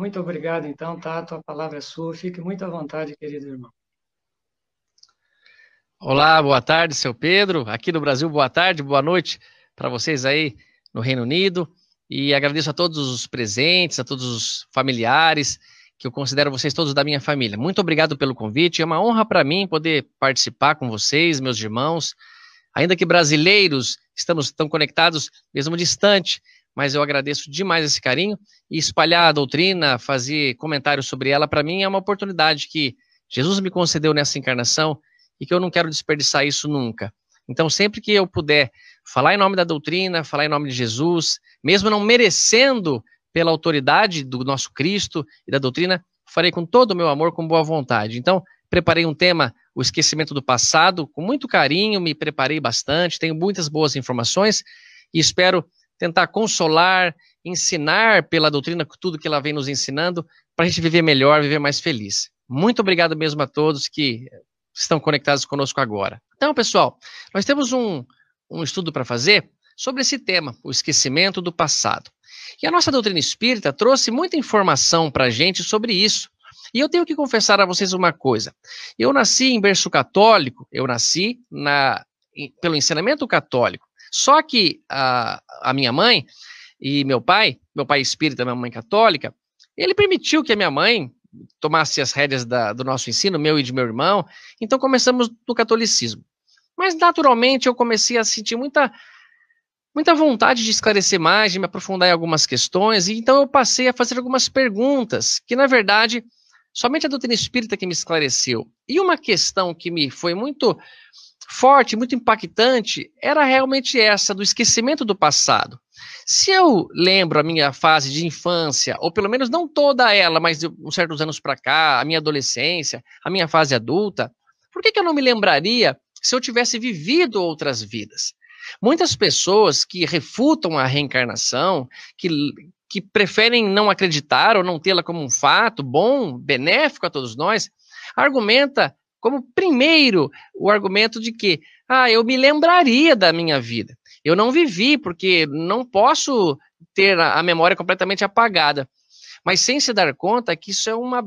Muito obrigado, então, Tato. A palavra é sua. Fique muito à vontade, querido irmão. Olá, boa tarde, seu Pedro. Aqui no Brasil, boa tarde, boa noite para vocês aí no Reino Unido. E agradeço a todos os presentes, a todos os familiares, que eu considero vocês todos da minha família. Muito obrigado pelo convite. É uma honra para mim poder participar com vocês, meus irmãos. Ainda que brasileiros, estamos tão conectados, mesmo distante, mas eu agradeço demais esse carinho. E espalhar a doutrina, fazer comentários sobre ela, para mim é uma oportunidade que Jesus me concedeu nessa encarnação e que eu não quero desperdiçar isso nunca. Então, sempre que eu puder falar em nome da doutrina, falar em nome de Jesus, mesmo não merecendo pela autoridade do nosso Cristo e da doutrina, farei com todo o meu amor, com boa vontade. Então, preparei um tema, o esquecimento do passado, com muito carinho, me preparei bastante, tenho muitas boas informações e espero tentar consolar, ensinar pela doutrina tudo que ela vem nos ensinando, para a gente viver melhor, viver mais feliz. Muito obrigado mesmo a todos que estão conectados conosco agora. Então, pessoal, nós temos um estudo para fazer sobre esse tema, o esquecimento do passado. E a nossa doutrina espírita trouxe muita informação para a gente sobre isso. E eu tenho que confessar a vocês uma coisa. Eu nasci em berço católico, eu nasci pelo ensinamento católico. Só que a minha mãe e meu pai espírita, minha mãe católica, ele permitiu que a minha mãe tomasse as rédeas do nosso ensino, meu e de meu irmão, então começamos no catolicismo. Mas, naturalmente, eu comecei a sentir muita vontade de esclarecer mais, de me aprofundar em algumas questões, e então eu passei a fazer algumas perguntas, que, na verdade, somente a doutrina espírita que me esclareceu. E uma questão que me foi muito forte, muito impactante, era realmente essa, do esquecimento do passado. Se eu lembro a minha fase de infância, ou pelo menos não toda ela, mas de uns certos anos para cá, a minha adolescência, a minha fase adulta, por que eu não me lembraria se eu tivesse vivido outras vidas? Muitas pessoas que refutam a reencarnação, que preferem não acreditar ou não tê-la como um fato bom, benéfico a todos nós, argumenta como primeiro o argumento de que eu me lembraria da minha vida. Eu não vivi, porque não posso ter a memória completamente apagada. Mas sem se dar conta que isso é uma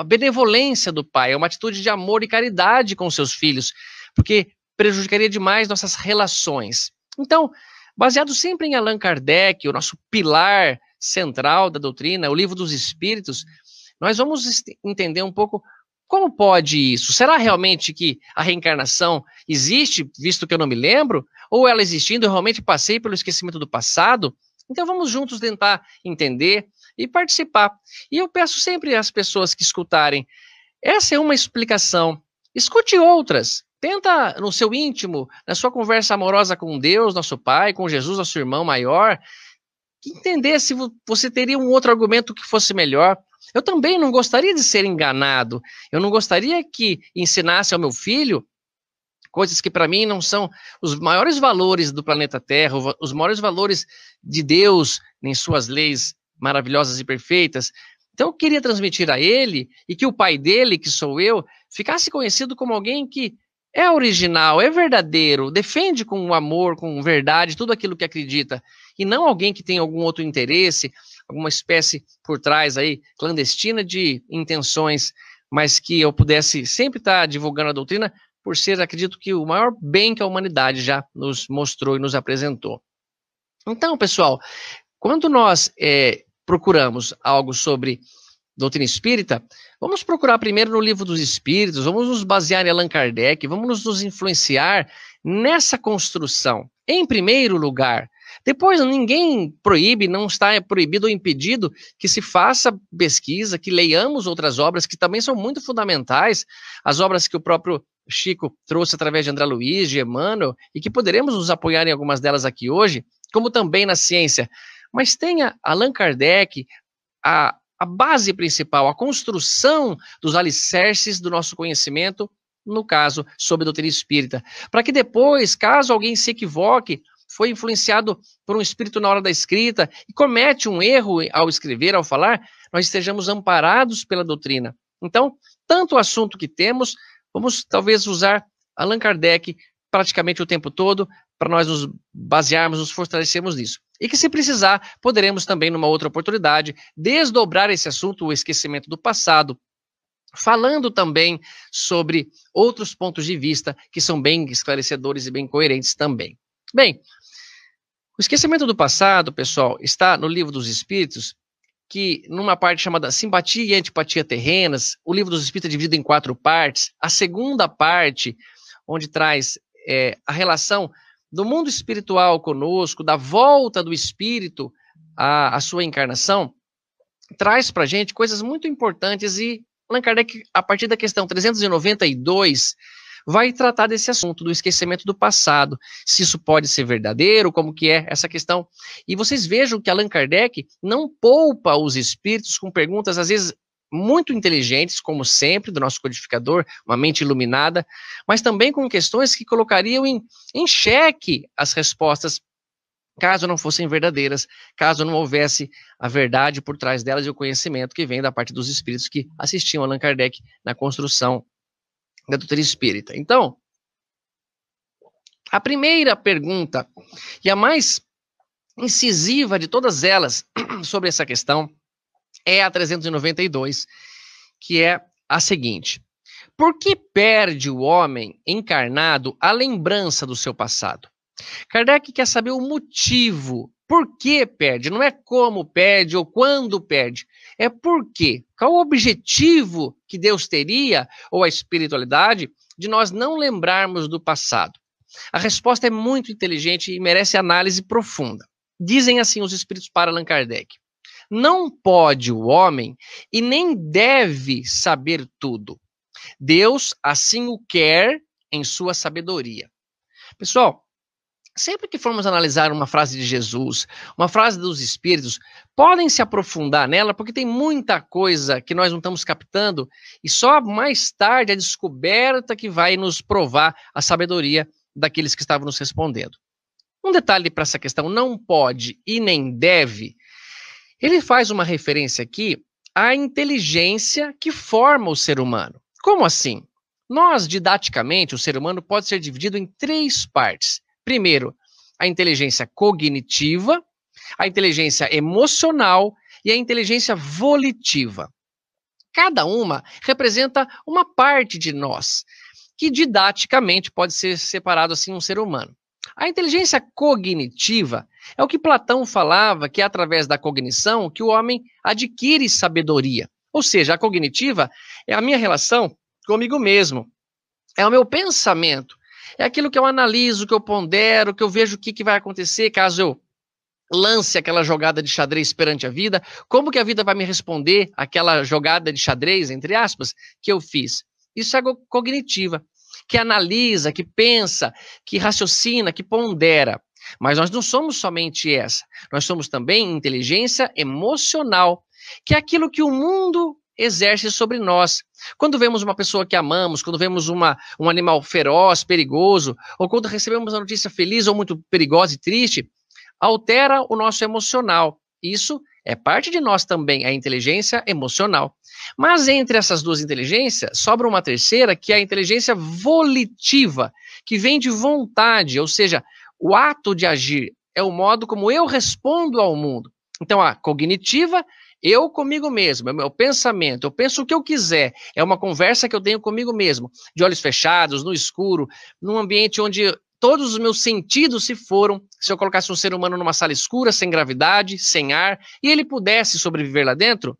benevolência do pai, é uma atitude de amor e caridade com seus filhos, porque prejudicaria demais nossas relações. Então, baseado sempre em Allan Kardec, o nosso pilar central da doutrina, o Livro dos Espíritos, nós vamos entender um pouco como pode isso? Será realmente que a reencarnação existe, visto que eu não me lembro? Ou ela existindo, eu realmente passei pelo esquecimento do passado? Então vamos juntos tentar entender e participar. E eu peço sempre às pessoas que escutarem, essa é uma explicação. Escute outras. Tenta no seu íntimo, na sua conversa amorosa com Deus, nosso Pai, com Jesus, nosso irmão maior, entender se você teria um outro argumento que fosse melhor. Eu também não gostaria de ser enganado. Eu não gostaria que ensinasse ao meu filho coisas que para mim não são os maiores valores do planeta Terra, os maiores valores de Deus em suas leis maravilhosas e perfeitas. Então eu queria transmitir a ele e que o pai dele, que sou eu, ficasse conhecido como alguém que é original, é verdadeiro, defende com amor, com verdade, tudo aquilo que acredita, e não alguém que tem algum outro interesse, alguma espécie por trás aí, clandestina de intenções, mas que eu pudesse sempre estar divulgando a doutrina, por ser, acredito que, o maior bem que a humanidade já nos mostrou e nos apresentou. Então, pessoal, quando nós procuramos algo sobre doutrina espírita, vamos procurar primeiro no Livro dos Espíritos, vamos nos basear em Allan Kardec, vamos nos influenciar nessa construção. Em primeiro lugar, depois ninguém proíbe, não está proibido ou impedido que se faça pesquisa, que leiamos outras obras que também são muito fundamentais, as obras que o próprio Chico trouxe através de André Luiz, de Emmanuel, e que poderemos nos apoiar em algumas delas aqui hoje, como também na ciência. Mas tenha Allan Kardec, a base principal, a construção dos alicerces do nosso conhecimento, no caso, sobre a doutrina espírita, para que depois, caso alguém se equivoque, foi influenciado por um espírito na hora da escrita e comete um erro ao escrever, ao falar, nós estejamos amparados pela doutrina. Então, tanto o assunto que temos, vamos talvez usar Allan Kardec praticamente o tempo todo para nós nos basearmos, nos fortalecermos nisso. E que, se precisar, poderemos também, numa outra oportunidade, desdobrar esse assunto, o esquecimento do passado, falando também sobre outros pontos de vista que são bem esclarecedores e bem coerentes também. Bem, o esquecimento do passado, pessoal, está no Livro dos Espíritos, que numa parte chamada Simpatia e Antipatia Terrenas, o Livro dos Espíritos é dividido em 4 partes. A segunda parte, onde traz a relação do mundo espiritual conosco, da volta do espírito à sua encarnação, traz para a gente coisas muito importantes, e Allan Kardec, a partir da questão 392, vai tratar desse assunto, do esquecimento do passado, se isso pode ser verdadeiro, como que é essa questão. E vocês vejam que Allan Kardec não poupa os espíritos com perguntas, às vezes, muito inteligentes, como sempre, do nosso codificador, uma mente iluminada, mas também com questões que colocariam em xeque as respostas, caso não fossem verdadeiras, caso não houvesse a verdade por trás delas e o conhecimento que vem da parte dos espíritos que assistiam Allan Kardec na construção da doutrina espírita. Então, a primeira pergunta, e a mais incisiva de todas elas sobre essa questão, é a 392, que é a seguinte: por que perde o homem encarnado a lembrança do seu passado? Kardec quer saber o motivo. Por que perde? Não é como perde ou quando perde. É por quê. Qual o objetivo que Deus teria, ou a espiritualidade, de nós não lembrarmos do passado? A resposta é muito inteligente e merece análise profunda. Dizem assim os espíritos para Allan Kardec: não pode o homem e nem deve saber tudo. Deus assim o quer em sua sabedoria. Pessoal, sempre que formos analisar uma frase de Jesus, uma frase dos Espíritos, podem se aprofundar nela, porque tem muita coisa que nós não estamos captando, e só mais tarde a descoberta que vai nos provar a sabedoria daqueles que estavam nos respondendo. Um detalhe para essa questão, não pode e nem deve, ele faz uma referência aqui à inteligência que forma o ser humano. Como assim? Nós, didaticamente, o ser humano pode ser dividido em 3 partes. Primeiro, a inteligência cognitiva, a inteligência emocional e a inteligência volitiva. Cada uma representa uma parte de nós, que didaticamente pode ser separado assim um ser humano. A inteligência cognitiva é o que Platão falava, que é através da cognição que o homem adquire sabedoria. Ou seja, a cognitiva é a minha relação comigo mesmo, é o meu pensamento, é aquilo que eu analiso, que eu pondero, que eu vejo o que vai acontecer caso eu lance aquela jogada de xadrez perante a vida, como que a vida vai me responder aquela jogada de xadrez, entre aspas, que eu fiz. Isso é cognitiva, que analisa, que pensa, que raciocina, que pondera. Mas nós não somos somente essa, nós somos também inteligência emocional, que é aquilo que o mundo exerce sobre nós. Quando vemos uma pessoa que amamos, quando vemos um animal feroz, perigoso, ou quando recebemos uma notícia feliz ou muito perigosa e triste, altera o nosso emocional. Isso é parte de nós também, a inteligência emocional. Mas entre essas 2 inteligências, sobra uma terceira, que é a inteligência volitiva, que vem de vontade, ou seja, o ato de agir, é o modo como eu respondo ao mundo. Então, a cognitiva, eu comigo mesmo, é o meu pensamento, eu penso o que eu quiser, é uma conversa que eu tenho comigo mesmo, de olhos fechados, no escuro, num ambiente onde todos os meus sentidos se foram. Se eu colocasse um ser humano numa sala escura, sem gravidade, sem ar, e ele pudesse sobreviver lá dentro,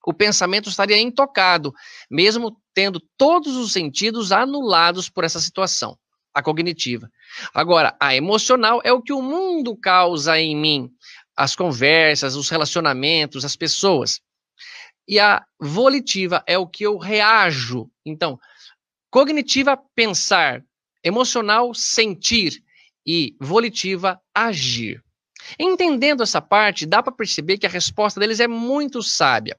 o pensamento estaria intocado, mesmo tendo todos os sentidos anulados por essa situação, a cognitiva. Agora, a emocional é o que o mundo causa em mim, as conversas, os relacionamentos, as pessoas. E a volitiva é o que eu reajo. Então, cognitiva, pensar, emocional, sentir, e volitiva, agir. Entendendo essa parte, dá para perceber que a resposta deles é muito sábia.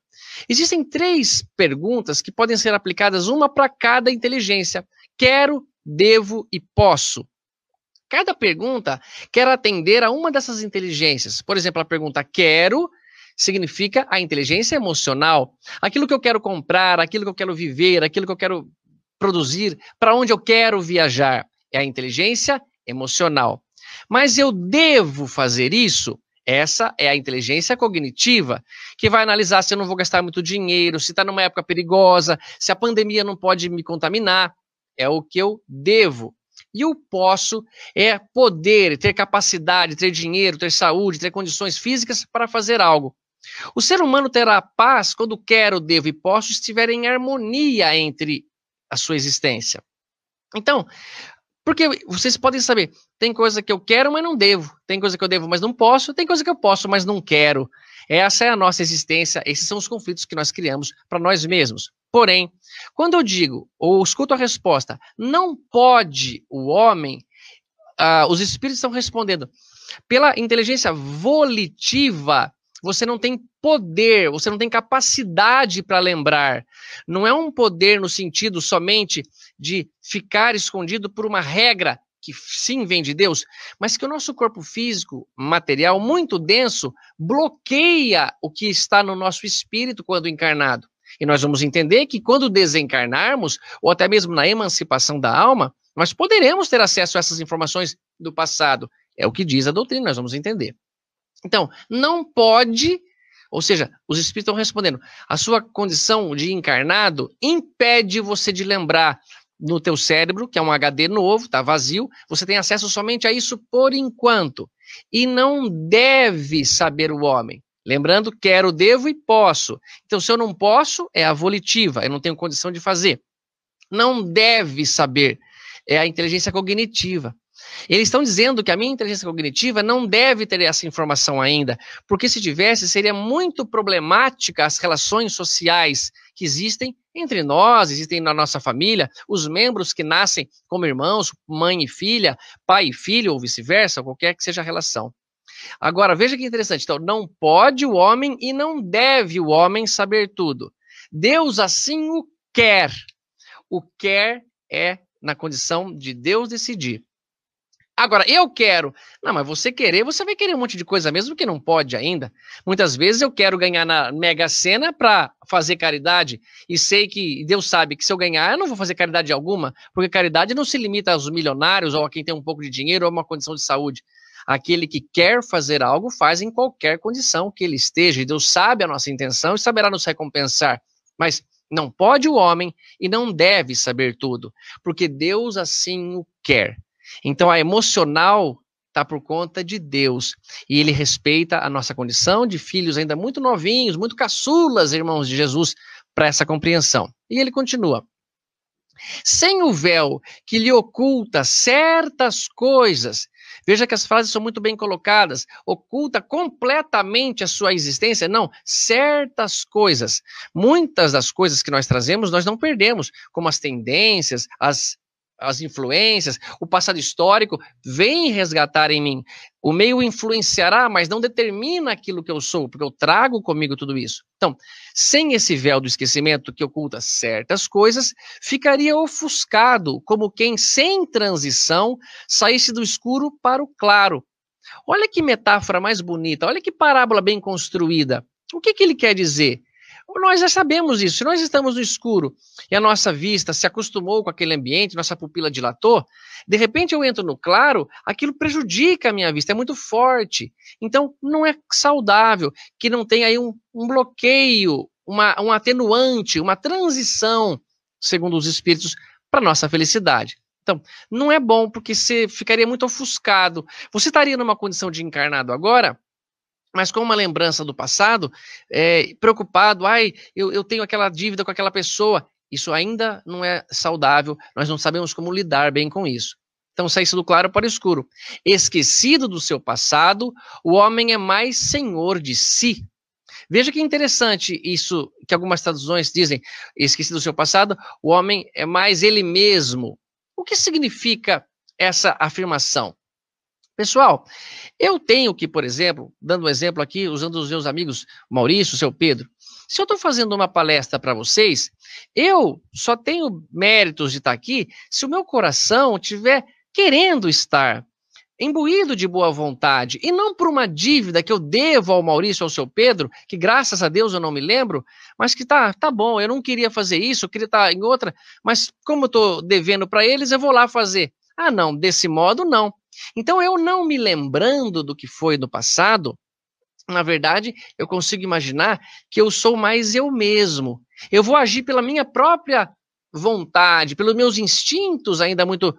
Existem 3 perguntas que podem ser aplicadas, uma para cada inteligência: quero, devo e posso. Cada pergunta quer atender a uma dessas inteligências. Por exemplo, a pergunta quero significa a inteligência emocional. Aquilo que eu quero comprar, aquilo que eu quero viver, aquilo que eu quero produzir, para onde eu quero viajar, é a inteligência emocional. Mas eu devo fazer isso? Essa é a inteligência cognitiva, que vai analisar se eu não vou gastar muito dinheiro, se está numa época perigosa, se a pandemia não pode me contaminar. É o que eu devo. E o posso é poder, ter capacidade, ter dinheiro, ter saúde, ter condições físicas para fazer algo. O ser humano terá paz quando quero, devo e posso estiver em harmonia entre a sua existência. Então, porque vocês podem saber, tem coisa que eu quero, mas não devo. Tem coisa que eu devo, mas não posso. Tem coisa que eu posso, mas não quero. Essa é a nossa existência. Esses são os conflitos que nós criamos para nós mesmos. Porém, quando eu digo, ou escuto a resposta, não pode o homem, os espíritos estão respondendo, pela inteligência volitiva, você não tem poder, você não tem capacidade para lembrar. Não é um poder no sentido somente de ficar escondido por uma regra que sim vem de Deus, mas que o nosso corpo físico, material, muito denso, bloqueia o que está no nosso espírito quando encarnado. E nós vamos entender que quando desencarnarmos, ou até mesmo na emancipação da alma, nós poderemos ter acesso a essas informações do passado. É o que diz a doutrina, nós vamos entender. Então, não pode, ou seja, os espíritos estão respondendo, a sua condição de encarnado impede você de lembrar no teu cérebro, que é um HD novo, está vazio, você tem acesso somente a isso por enquanto. E não deve saber o homem. Lembrando, quero, devo e posso. Então, se eu não posso, é a volitiva, eu não tenho condição de fazer. Não deve saber, é a inteligência cognitiva. Eles estão dizendo que a minha inteligência cognitiva não deve ter essa informação ainda, porque se tivesse, seria muito problemática as relações sociais que existem entre nós, existem na nossa família, os membros que nascem como irmãos, mãe e filha, pai e filho, ou vice-versa, qualquer que seja a relação. Agora, veja que interessante. Então, não pode o homem e não deve o homem saber tudo. Deus assim o quer. O quer é na condição de Deus decidir. Agora, eu quero. Não, mas você querer, você vai querer um monte de coisa mesmo que não pode ainda. Muitas vezes eu quero ganhar na Mega Sena para fazer caridade e sei que Deus sabe que se eu ganhar eu não vou fazer caridade alguma, porque caridade não se limita aos milionários ou a quem tem um pouco de dinheiro ou uma condição de saúde. Aquele que quer fazer algo faz em qualquer condição que ele esteja. E Deus sabe a nossa intenção e saberá nos recompensar. Mas não pode o homem e não deve saber tudo, porque Deus assim o quer. Então, a emocional está por conta de Deus. E ele respeita a nossa condição de filhos ainda muito novinhos, muito caçulas, irmãos de Jesus, para essa compreensão. E ele continua. Sem o véu que lhe oculta certas coisas, veja que as frases são muito bem colocadas, oculta completamente a sua existência, não, certas coisas. Muitas das coisas que nós trazemos, nós não perdemos, como as tendências, as influências, o passado histórico, vem resgatar em mim. O meio influenciará, mas não determina aquilo que eu sou, porque eu trago comigo tudo isso. Então, sem esse véu do esquecimento que oculta certas coisas, ficaria ofuscado, como quem sem transição saísse do escuro para o claro. Olha que metáfora mais bonita, olha que parábola bem construída. O que ele quer dizer? Nós já sabemos isso. Se nós estamos no escuro e a nossa vista se acostumou com aquele ambiente, nossa pupila dilatou, de repente eu entro no claro, aquilo prejudica a minha vista, é muito forte. Então, não é saudável que não tenha aí um bloqueio, um atenuante, uma transição, segundo os espíritos, para nossa felicidade. Então, não é bom porque você ficaria muito ofuscado. Você estaria numa condição de encarnado agora, mas com uma lembrança do passado, preocupado, eu tenho aquela dívida com aquela pessoa. Isso ainda não é saudável, nós não sabemos como lidar bem com isso. Então, saísse do claro para o escuro. Esquecido do seu passado, o homem é mais senhor de si. Veja que interessante isso que algumas traduções dizem, esquecido do seu passado, o homem é mais ele mesmo. O que significa essa afirmação? Pessoal, eu tenho que, por exemplo, dando um exemplo aqui, usando os meus amigos Maurício, seu Pedro, se eu estou fazendo uma palestra para vocês, eu só tenho méritos de estar aqui se o meu coração estiver querendo estar, imbuído de boa vontade, e não por uma dívida que eu devo ao Maurício, ao seu Pedro, que graças a Deus eu não me lembro, mas que tá bom, eu não queria fazer isso, eu queria estar em outra, mas como eu estou devendo para eles, eu vou lá fazer. Ah, não, desse modo não. Então, eu não me lembrando do que foi no passado, na verdade, eu consigo imaginar que eu sou mais eu mesmo. Eu vou agir pela minha própria vontade, pelos meus instintos ainda muito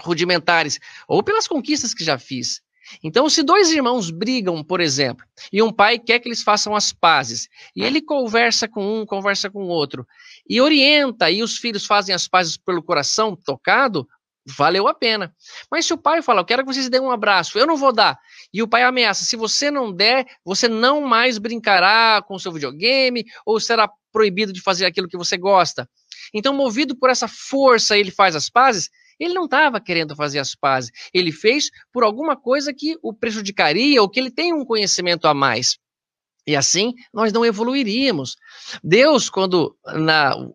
rudimentares, ou pelas conquistas que já fiz. Então, se dois irmãos brigam, por exemplo, e um pai quer que eles façam as pazes, e ele conversa com um, conversa com o outro, e orienta, e os filhos fazem as pazes pelo coração tocado, valeu a pena. Mas se o pai fala, eu quero que vocês deem um abraço, eu não vou dar, e o pai ameaça, se você não der, você não mais brincará com o seu videogame, ou será proibido de fazer aquilo que você gosta. Então, movido por essa força, ele faz as pazes. Ele não estava querendo fazer as pazes, ele fez por alguma coisa que o prejudicaria ou que ele tem um conhecimento a mais. E assim, nós não evoluiríamos. Deus, quando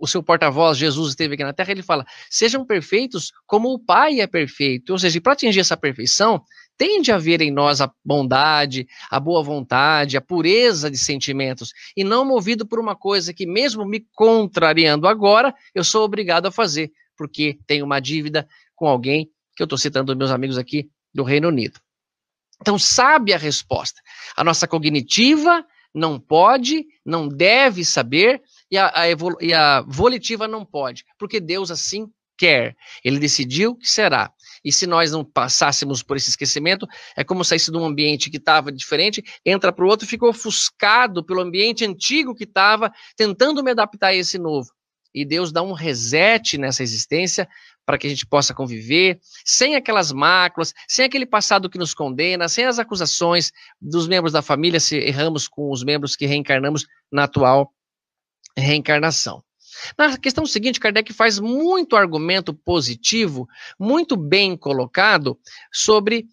o seu porta-voz, Jesus, esteve aqui na Terra, ele fala, sejam perfeitos como o Pai é perfeito. Ou seja, para atingir essa perfeição, tem de haver em nós a bondade, a boa vontade, a pureza de sentimentos, e não movido por uma coisa que mesmo me contrariando agora, eu sou obrigado a fazer, porque tenho uma dívida com alguém, que eu estou citando meus amigos aqui do Reino Unido. Então, sabe a resposta. A nossa cognitiva não pode, não deve saber, e a volitiva não pode, porque Deus assim quer. Ele decidiu que será. E se nós não passássemos por esse esquecimento, é como saísse de um ambiente que estava diferente, entra para o outro e fica ofuscado pelo ambiente antigo que estava, tentando me adaptar a esse novo. E Deus dá um reset nessa existência para que a gente possa conviver, sem aquelas máculas, sem aquele passado que nos condena, sem as acusações dos membros da família se erramos com os membros que reencarnamos na atual reencarnação. Na questão seguinte, Kardec faz muito argumento positivo, muito bem colocado, sobre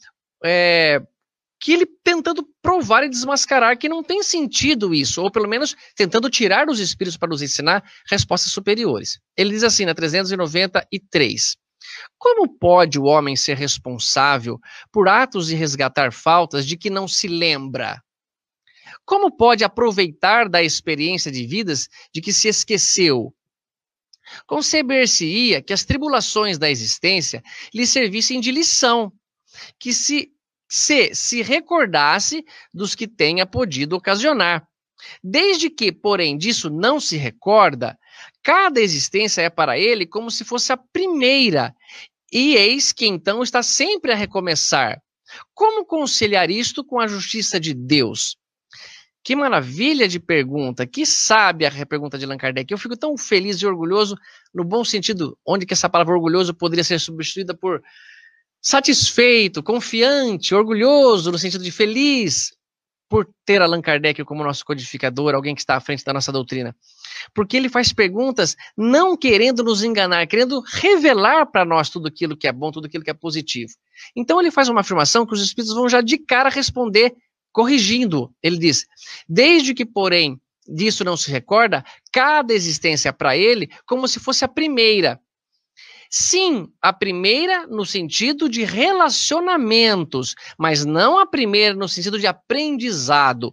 que ele tentando provar e desmascarar que não tem sentido isso, ou pelo menos tentando tirar dos espíritos para nos ensinar respostas superiores. Ele diz assim, na 393, como pode o homem ser responsável por atos de resgatar faltas de que não se lembra? Como pode aproveitar da experiência de vidas de que se esqueceu? Conceber-se-ia que as tribulações da existência lhe servissem de lição, que se recordasse dos que tenha podido ocasionar. Desde que, porém, disso não se recorda, cada existência é para ele como se fosse a primeira, e eis que então está sempre a recomeçar. Como conciliar isto com a justiça de Deus? Que maravilha de pergunta, que sábia a pergunta de Allan Kardec. Eu fico tão feliz e orgulhoso, no bom sentido, onde que essa palavra orgulhoso poderia ser substituída por satisfeito, confiante, orgulhoso, no sentido de feliz, por ter Allan Kardec como nosso codificador, alguém que está à frente da nossa doutrina. Porque ele faz perguntas não querendo nos enganar, querendo revelar para nós tudo aquilo que é bom, tudo aquilo que é positivo. Então ele faz uma afirmação que os espíritos vão já de cara responder, corrigindo. Ele diz, desde que, porém, disso não se recorda, cada existência para ele como se fosse a primeira. Sim, a primeira no sentido de relacionamentos, mas não a primeira no sentido de aprendizado.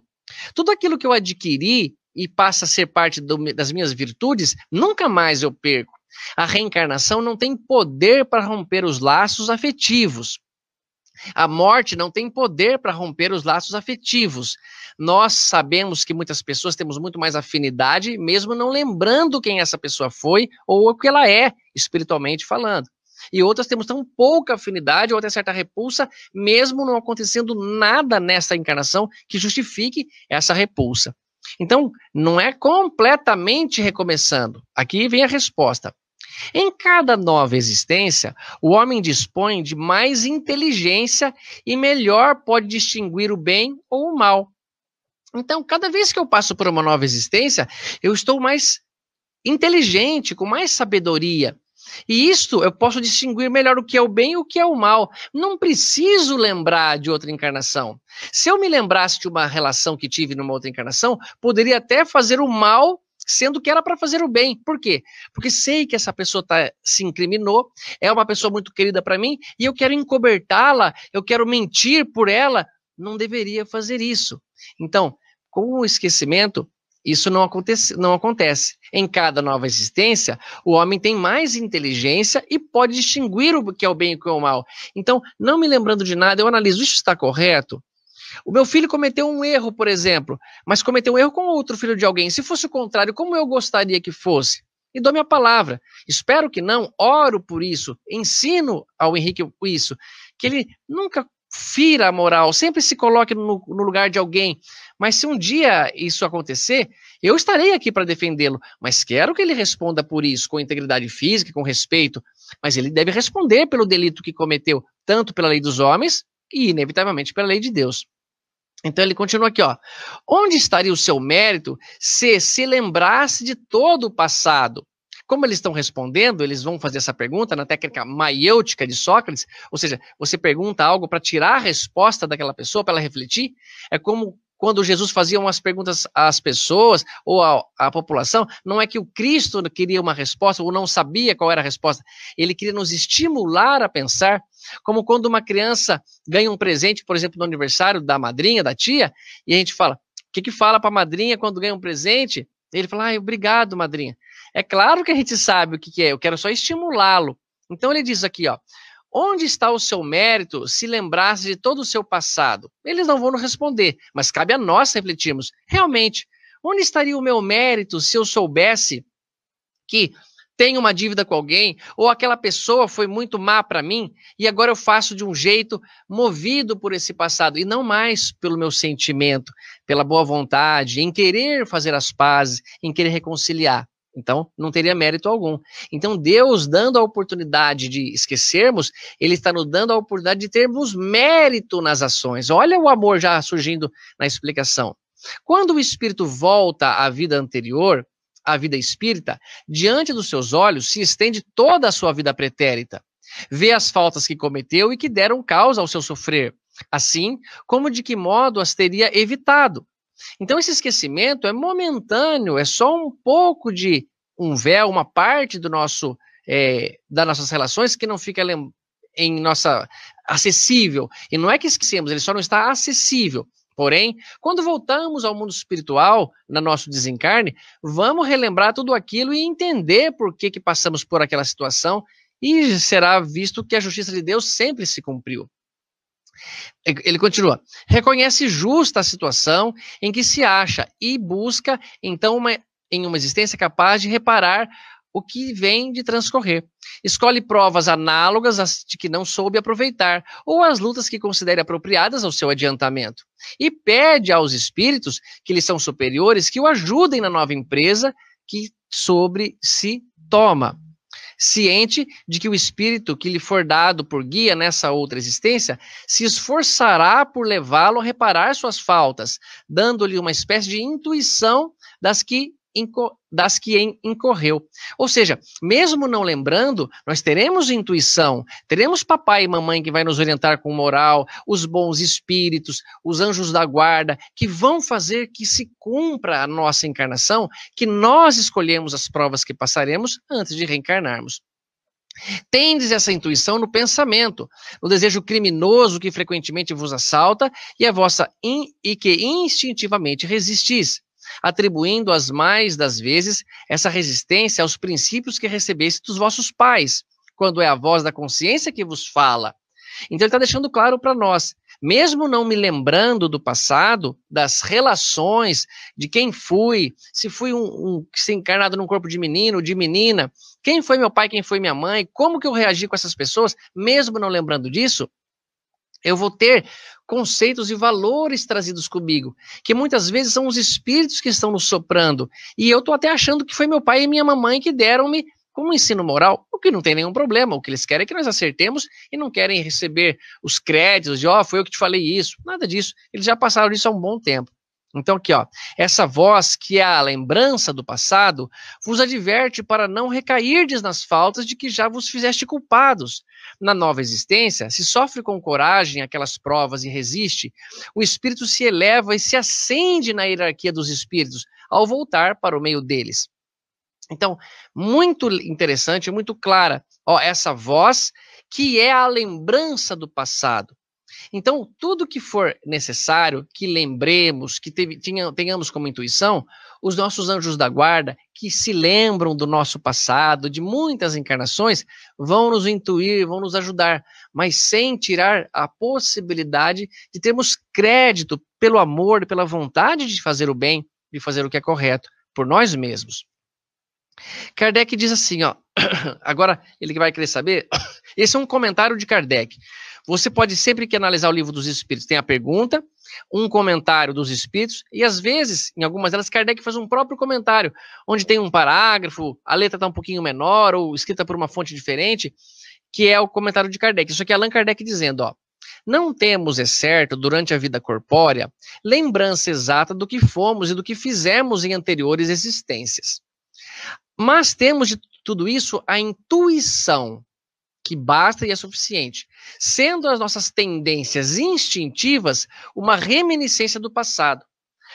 Tudo aquilo que eu adquiri e passa a ser parte das minhas virtudes, nunca mais eu perco. A reencarnação não tem poder para romper os laços afetivos. A morte não tem poder para romper os laços afetivos. Nós sabemos que muitas pessoas temos muito mais afinidade, mesmo não lembrando quem essa pessoa foi ou o que ela é, espiritualmente falando. E outras temos tão pouca afinidade ou até certa repulsa, mesmo não acontecendo nada nessa encarnação que justifique essa repulsa. Então, não é completamente recomeçando. Aqui vem a resposta. Em cada nova existência, o homem dispõe de mais inteligência e melhor pode distinguir o bem ou o mal. Então, cada vez que eu passo por uma nova existência, eu estou mais inteligente, com mais sabedoria. E isto eu posso distinguir melhor o que é o bem e o que é o mal. Não preciso lembrar de outra encarnação. Se eu me lembrasse de uma relação que tive numa outra encarnação, poderia até fazer o mal, sendo que era para fazer o bem. Por quê? Porque sei que essa pessoa se incriminou, é uma pessoa muito querida para mim, e eu quero encobertá-la, eu quero mentir por ela. Não deveria fazer isso. Então, com o esquecimento, Isso não acontece. Em cada nova existência, o homem tem mais inteligência e pode distinguir o que é o bem e o que é o mal. Então, não me lembrando de nada, eu analiso, isso está correto? O meu filho cometeu um erro, por exemplo, mas cometeu um erro com outro filho de alguém. Se fosse o contrário, como eu gostaria que fosse? E dou minha palavra. Espero que não, oro por isso, ensino ao Henrique isso, que ele nunca fira a moral, sempre se coloque no lugar de alguém. Mas se um dia isso acontecer, eu estarei aqui para defendê-lo, mas quero que ele responda por isso, com integridade física, com respeito, mas ele deve responder pelo delito que cometeu, tanto pela lei dos homens e, inevitavelmente, pela lei de Deus. Então ele continua aqui, ó. Onde estaria o seu mérito se lembrasse de todo o passado? Como eles estão respondendo, eles vão fazer essa pergunta na técnica maiêutica de Sócrates, ou seja, você pergunta algo para tirar a resposta daquela pessoa, para ela refletir. É como quando Jesus fazia umas perguntas às pessoas ou à população, não é que o Cristo queria uma resposta ou não sabia qual era a resposta, ele queria nos estimular a pensar, como quando uma criança ganha um presente, por exemplo, no aniversário da madrinha, da tia, e a gente fala, o que fala para a madrinha quando ganha um presente? Ele fala, obrigado, madrinha. É claro que a gente sabe o que é, eu quero só estimulá-lo. Então ele diz aqui, ó, onde está o seu mérito se lembrasse de todo o seu passado? Eles não vão nos responder, mas cabe a nós refletirmos. Realmente, onde estaria o meu mérito se eu soubesse que tenho uma dívida com alguém, ou aquela pessoa foi muito má para mim, e agora eu faço de um jeito movido por esse passado, e não mais pelo meu sentimento, pela boa vontade, em querer fazer as pazes, em querer reconciliar. Então, não teria mérito algum. Então, Deus, dando a oportunidade de esquecermos, Ele está nos dando a oportunidade de termos mérito nas ações. Olha o amor já surgindo na explicação. Quando o espírito volta à vida anterior, à vida espírita, diante dos seus olhos se estende toda a sua vida pretérita. Vê as faltas que cometeu e que deram causa ao seu sofrer, assim como de que modo as teria evitado. Então esse esquecimento é momentâneo, é só um pouco de um véu, uma parte do nosso, das nossas relações que não fica em nossa acessível. E não é que esquecemos, ele só não está acessível. Porém, quando voltamos ao mundo espiritual, no nosso desencarne, vamos relembrar tudo aquilo e entender por que passamos por aquela situação e será visto que a justiça de Deus sempre se cumpriu. Ele continua, reconhece justa a situação em que se acha e busca, então, em uma existência capaz de reparar o que vem de transcorrer. Escolhe provas análogas às de que não soube aproveitar, ou as lutas que considere apropriadas ao seu adiantamento. E pede aos espíritos, que lhe são superiores, que o ajudem na nova empresa que sobre si toma. Ciente de que o espírito que lhe for dado por guia nessa outra existência se esforçará por levá-lo a reparar suas faltas, dando-lhe uma espécie de intuição das que incorreu. Ou seja, mesmo não lembrando, nós teremos intuição, teremos papai e mamãe que vai nos orientar com moral, os bons espíritos, os anjos da guarda, que vão fazer que se cumpra a nossa encarnação, que nós escolhemos as provas que passaremos antes de reencarnarmos. Tendes essa intuição no pensamento, no desejo criminoso que frequentemente vos assalta e que instintivamente resistis, atribuindo as mais das vezes essa resistência aos princípios que recebeste dos vossos pais, quando é a voz da consciência que vos fala. Então ele está deixando claro para nós, mesmo não me lembrando do passado, das relações, de quem fui, se fui se encarnado num corpo de menino, de menina, quem foi meu pai, quem foi minha mãe, como que eu reagi com essas pessoas, mesmo não lembrando disso, eu vou ter conceitos e valores trazidos comigo, que muitas vezes são os espíritos que estão nos soprando, e eu estou até achando que foi meu pai e minha mamãe que deram-me como ensino moral, o que não tem nenhum problema, o que eles querem é que nós acertemos e não querem receber os créditos de, foi eu que te falei isso, nada disso, eles já passaram disso há um bom tempo. Então aqui, essa voz que é a lembrança do passado, vos adverte para não recairdes nas faltas de que já vos fizeste culpados. Na nova existência, se sofre com coragem aquelas provas e resiste, o espírito se eleva e se acende na hierarquia dos espíritos, ao voltar para o meio deles. Então, muito interessante, muito clara, essa voz que é a lembrança do passado. Então, tudo que for necessário, que lembremos, que tenhamos como intuição, os nossos anjos da guarda, que se lembram do nosso passado, de muitas encarnações, vão nos intuir, vão nos ajudar, mas sem tirar a possibilidade de termos crédito pelo amor, pela vontade de fazer o bem, de fazer o que é correto por nós mesmos. Kardec diz assim, ó, agora ele vai querer saber, esse é um comentário de Kardec. Você pode sempre que analisar o livro dos Espíritos, tem a pergunta, um comentário dos Espíritos, e às vezes, em algumas delas, Kardec faz um próprio comentário, onde tem um parágrafo, a letra está um pouquinho menor, ou escrita por uma fonte diferente, que é o comentário de Kardec. Isso aqui é Allan Kardec dizendo, ó, não temos, é certo, durante a vida corpórea, lembrança exata do que fomos e do que fizemos em anteriores existências. Mas temos de tudo isso a intuição, que basta e é suficiente, sendo as nossas tendências instintivas uma reminiscência do passado.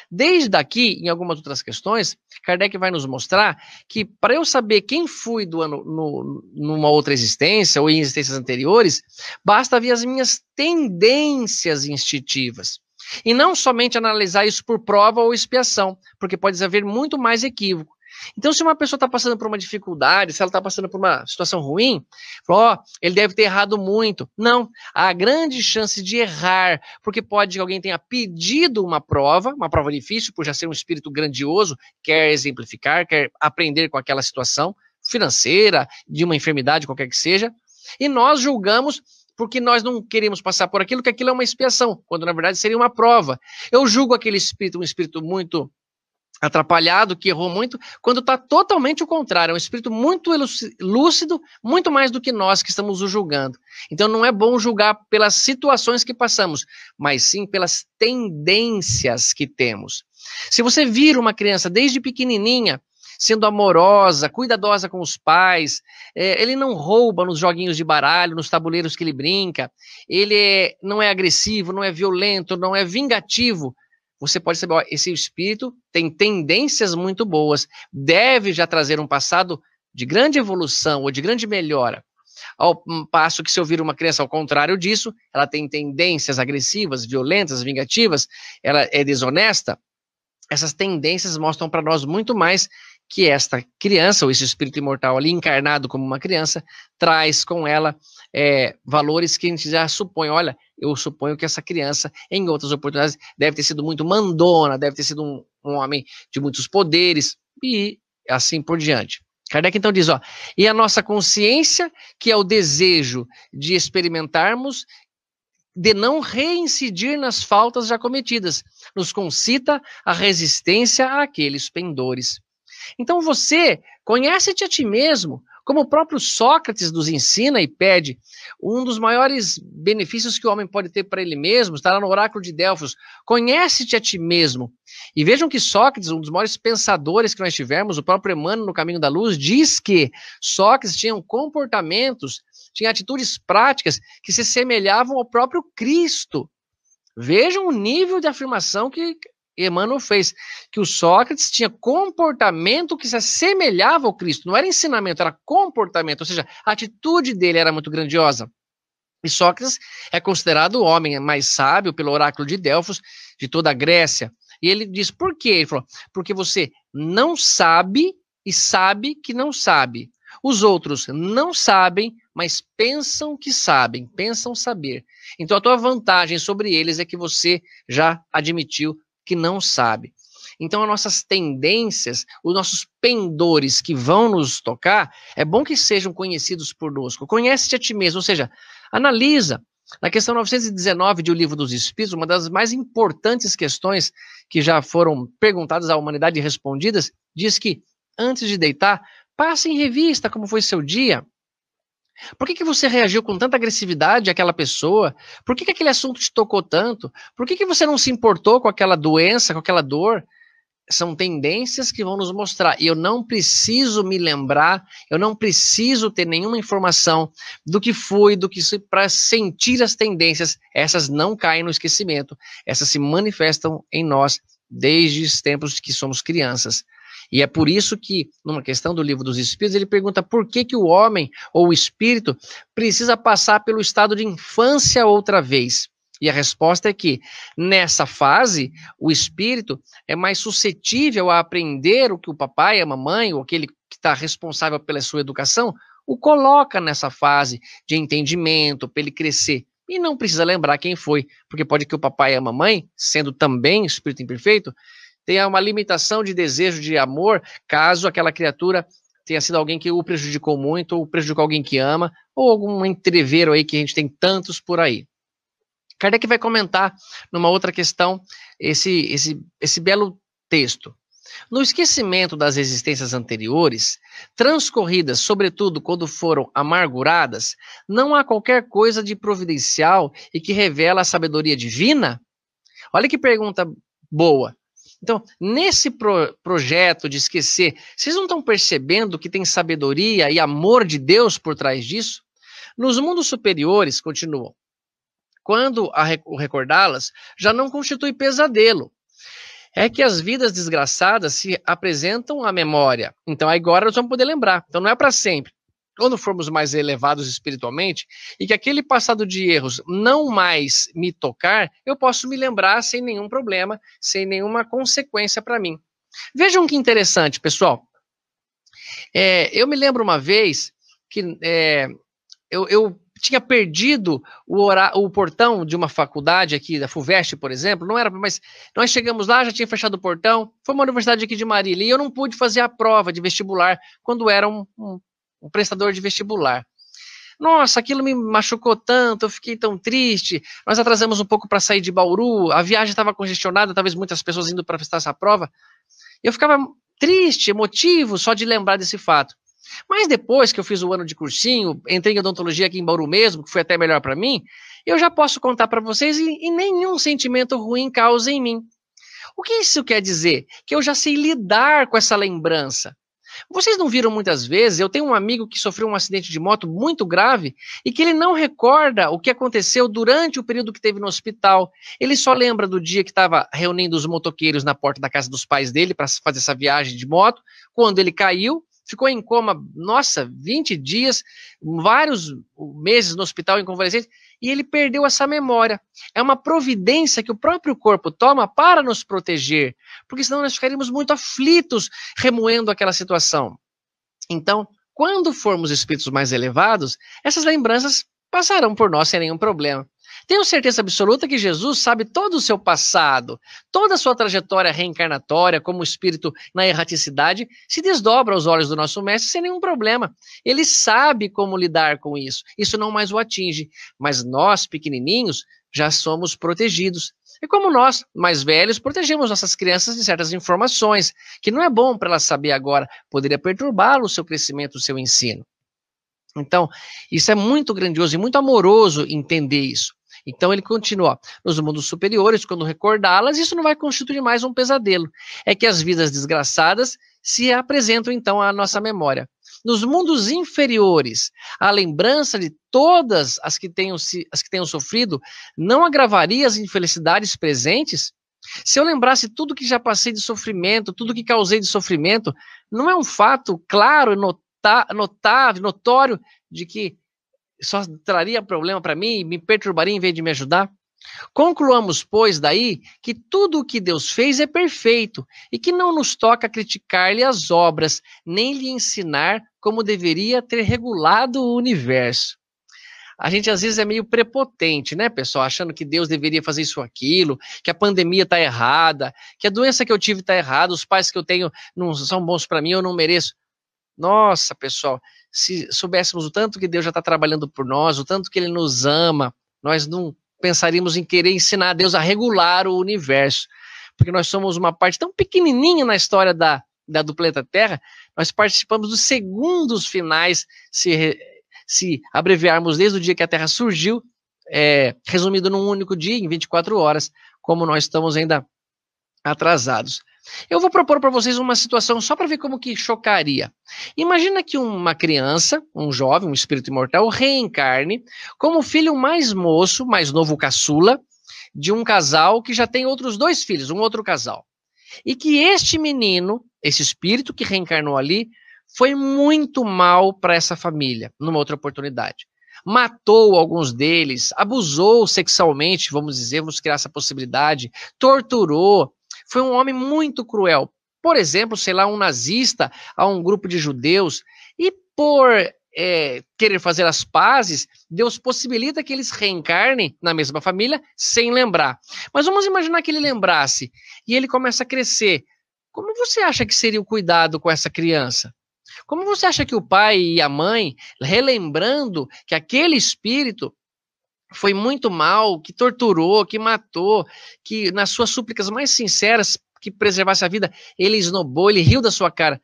Desde aqui, em algumas outras questões, Kardec vai nos mostrar que para eu saber quem fui numa outra existência ou em existências anteriores, basta ver as minhas tendências instintivas. E não somente analisar isso por prova ou expiação, porque pode haver muito mais equívoco. Então, se uma pessoa está passando por uma dificuldade, se ela está passando por uma situação ruim, ele deve ter errado muito. Não, há grande chance de errar, porque pode que alguém tenha pedido uma prova difícil, por já ser um espírito grandioso, quer exemplificar, quer aprender com aquela situação financeira, de uma enfermidade, qualquer que seja, e nós julgamos porque nós não queremos passar por aquilo, que aquilo é uma expiação, quando na verdade seria uma prova. Eu julgo aquele espírito, um espírito muito atrapalhado, que errou muito, quando está totalmente o contrário, é um espírito muito lúcido, muito mais do que nós que estamos o julgando. Então não é bom julgar pelas situações que passamos, mas sim pelas tendências que temos. Se você vira uma criança desde pequenininha, sendo amorosa, cuidadosa com os pais, ele não rouba nos joguinhos de baralho, nos tabuleiros que ele brinca, ele não é agressivo, não é violento, não é vingativo, você pode saber, ó, esse espírito tem tendências muito boas, deve já trazer um passado de grande evolução ou de grande melhora. Ao passo que se eu vir uma criança ao contrário disso, ela tem tendências agressivas, violentas, vingativas, ela é desonesta, essas tendências mostram para nós muito mais que esta criança, ou esse espírito imortal ali encarnado como uma criança, traz com ela valores que a gente já supõe, olha, eu suponho que essa criança, em outras oportunidades, deve ter sido muito mandona, deve ter sido um homem de muitos poderes, e assim por diante. Kardec então diz, ó, e a nossa consciência, que é o desejo de experimentarmos, de não reincidir nas faltas já cometidas, nos concita a resistência àqueles pendores. Então você conhece-te a ti mesmo, como o próprio Sócrates nos ensina e pede. Um dos maiores benefícios que o homem pode ter para ele mesmo está lá no oráculo de Delfos. Conhece-te a ti mesmo. E vejam que Sócrates, um dos maiores pensadores que nós tivemos, o próprio Emmanuel no Caminho da Luz, diz que Sócrates tinha comportamentos, tinha atitudes práticas que se semelhavam ao próprio Cristo. Vejam o nível de afirmação que Emmanuel fez, que o Sócrates tinha comportamento que se assemelhava ao Cristo, não era ensinamento, era comportamento, ou seja, a atitude dele era muito grandiosa. E Sócrates é considerado o homem mais sábio pelo oráculo de Delfos, de toda a Grécia. E ele diz, por quê? Ele falou, porque você não sabe e sabe que não sabe. Os outros não sabem, mas pensam que sabem, pensam saber. Então a tua vantagem sobre eles é que você já admitiu que não sabe. Então, as nossas tendências, os nossos pendores que vão nos tocar, é bom que sejam conhecidos por nós. Conhece-te a ti mesmo, ou seja, analisa. Na questão 919 de O Livro dos Espíritos, uma das mais importantes questões que já foram perguntadas à humanidade e respondidas, diz que, antes de deitar, passe em revista como foi seu dia. Por que você reagiu com tanta agressividade àquela pessoa? Por que aquele assunto te tocou tanto? Por que você não se importou com aquela doença, com aquela dor? São tendências que vão nos mostrar. E eu não preciso me lembrar, eu não preciso ter nenhuma informação do que foi, para sentir as tendências. Essas não caem no esquecimento. Essas se manifestam em nós desde os tempos que somos crianças. E é por isso que, numa questão do Livro dos Espíritos, ele pergunta por que o homem ou o espírito precisa passar pelo estado de infância outra vez. E a resposta é que, nessa fase, o espírito é mais suscetível a aprender o que o papai, a mamãe, ou aquele que está responsável pela sua educação, o coloca nessa fase de entendimento, para ele crescer. E não precisa lembrar quem foi, porque pode que o papai e a mamãe, sendo também espírito imperfeito, tenha uma limitação de desejo de amor, caso aquela criatura tenha sido alguém que o prejudicou muito, ou prejudicou alguém que ama, ou algum entreveiro aí que a gente tem tantos por aí. Kardec vai comentar numa outra questão esse belo texto. No esquecimento das existências anteriores, transcorridas sobretudo quando foram amarguradas, não há qualquer coisa de providencial e que revela a sabedoria divina? Olha que pergunta boa. Então, nesse projeto de esquecer, vocês não estão percebendo que tem sabedoria e amor de Deus por trás disso? Nos mundos superiores, continuam, quando o recordá-las, já não constitui pesadelo. É que as vidas desgraçadas se apresentam à memória. Então agora nós vamos poder lembrar. Então não é para sempre. Quando formos mais elevados espiritualmente, e que aquele passado de erros não mais me tocar, eu posso me lembrar sem nenhum problema, sem nenhuma consequência para mim. Vejam que interessante, pessoal. Eu me lembro uma vez que eu tinha perdido o portão de uma faculdade aqui, da FUVEST, por exemplo, não era, mas nós chegamos lá, já tinha fechado o portão, foi uma universidade aqui de Marília, e eu não pude fazer a prova de vestibular quando era um prestador de vestibular. Nossa, aquilo me machucou tanto, eu fiquei tão triste, nós atrasamos um pouco para sair de Bauru, a viagem estava congestionada, talvez muitas pessoas indo para prestar essa prova, eu ficava triste, emotivo, só de lembrar desse fato. Mas depois que eu fiz o ano de cursinho, entrei em odontologia aqui em Bauru mesmo, que foi até melhor para mim, eu já posso contar para vocês e nenhum sentimento ruim causa em mim. O que isso quer dizer? Que eu já sei lidar com essa lembrança. Vocês não viram muitas vezes, eu tenho um amigo que sofreu um acidente de moto muito grave e que ele não recorda o que aconteceu durante o período que teve no hospital. Ele só lembra do dia que estava reunindo os motoqueiros na porta da casa dos pais dele para fazer essa viagem de moto, quando ele caiu, ficou em coma, nossa, 20 dias, vários meses no hospital em convalescente, e ele perdeu essa memória. É uma providência que o próprio corpo toma para nos proteger, porque senão nós ficaríamos muito aflitos remoendo aquela situação. Então, quando formos espíritos mais elevados, essas lembranças passarão por nós sem nenhum problema. Tenho certeza absoluta que Jesus sabe todo o seu passado, toda a sua trajetória reencarnatória como espírito na erraticidade, se desdobra aos olhos do nosso mestre sem nenhum problema. Ele sabe como lidar com isso. Isso não mais o atinge. Mas nós, pequenininhos, já somos protegidos. E como nós, mais velhos, protegemos nossas crianças de certas informações, que não é bom para elas saber agora, poderia perturbá-lo o seu crescimento, o seu ensino. Então, isso é muito grandioso e muito amoroso entender isso. Então ele continua, nos mundos superiores, quando recordá-las, isso não vai constituir mais um pesadelo. É que as vidas desgraçadas se apresentam então à nossa memória. Nos mundos inferiores, a lembrança de todas as que tenham sofrido não agravaria as infelicidades presentes? Se eu lembrasse tudo que já passei de sofrimento, tudo que causei de sofrimento, não é um fato claro, notável, notório, de que só traria problema para mim e me perturbaria em vez de me ajudar? Concluamos, pois, daí que tudo o que Deus fez é perfeito e que não nos toca criticar-lhe as obras, nem lhe ensinar como deveria ter regulado o universo. A gente às vezes é meio prepotente, né, pessoal? Achando que Deus deveria fazer isso ou aquilo, que a pandemia está errada, que a doença que eu tive está errada, os pais que eu tenho não são bons para mim, eu não mereço. Nossa, pessoal, se soubéssemos o tanto que Deus já está trabalhando por nós, o tanto que Ele nos ama, nós não pensaríamos em querer ensinar a Deus a regular o universo, porque nós somos uma parte tão pequenininha na história do planeta Terra, nós participamos dos segundos finais, se abreviarmos desde o dia que a Terra surgiu, resumido num único dia, em 24 horas, como nós estamos ainda atrasados. Eu vou propor para vocês uma situação só para ver como que chocaria. Imagina que uma criança, um jovem, um espírito imortal, reencarne como filho mais moço, mais novo caçula, de um casal que já tem outros 2 filhos, um outro casal. E que este menino, esse espírito que reencarnou ali, foi muito mal para essa família, numa outra oportunidade. matou alguns deles, abusou sexualmente, vamos dizer, vamos criar essa possibilidade, torturou, foi um homem muito cruel. Por exemplo, sei lá, um nazista a um grupo de judeus, e por querer fazer as pazes, Deus possibilita que eles reencarnem na mesma família sem lembrar. Mas vamos imaginar que ele lembrasse e ele começa a crescer. Como você acha que seria o cuidado com essa criança? Como você acha que o pai e a mãe, relembrando que aquele espírito foi muito mal, que torturou, que matou, que nas suas súplicas mais sinceras, que preservasse a vida, ele esnobou, ele riu da sua cara.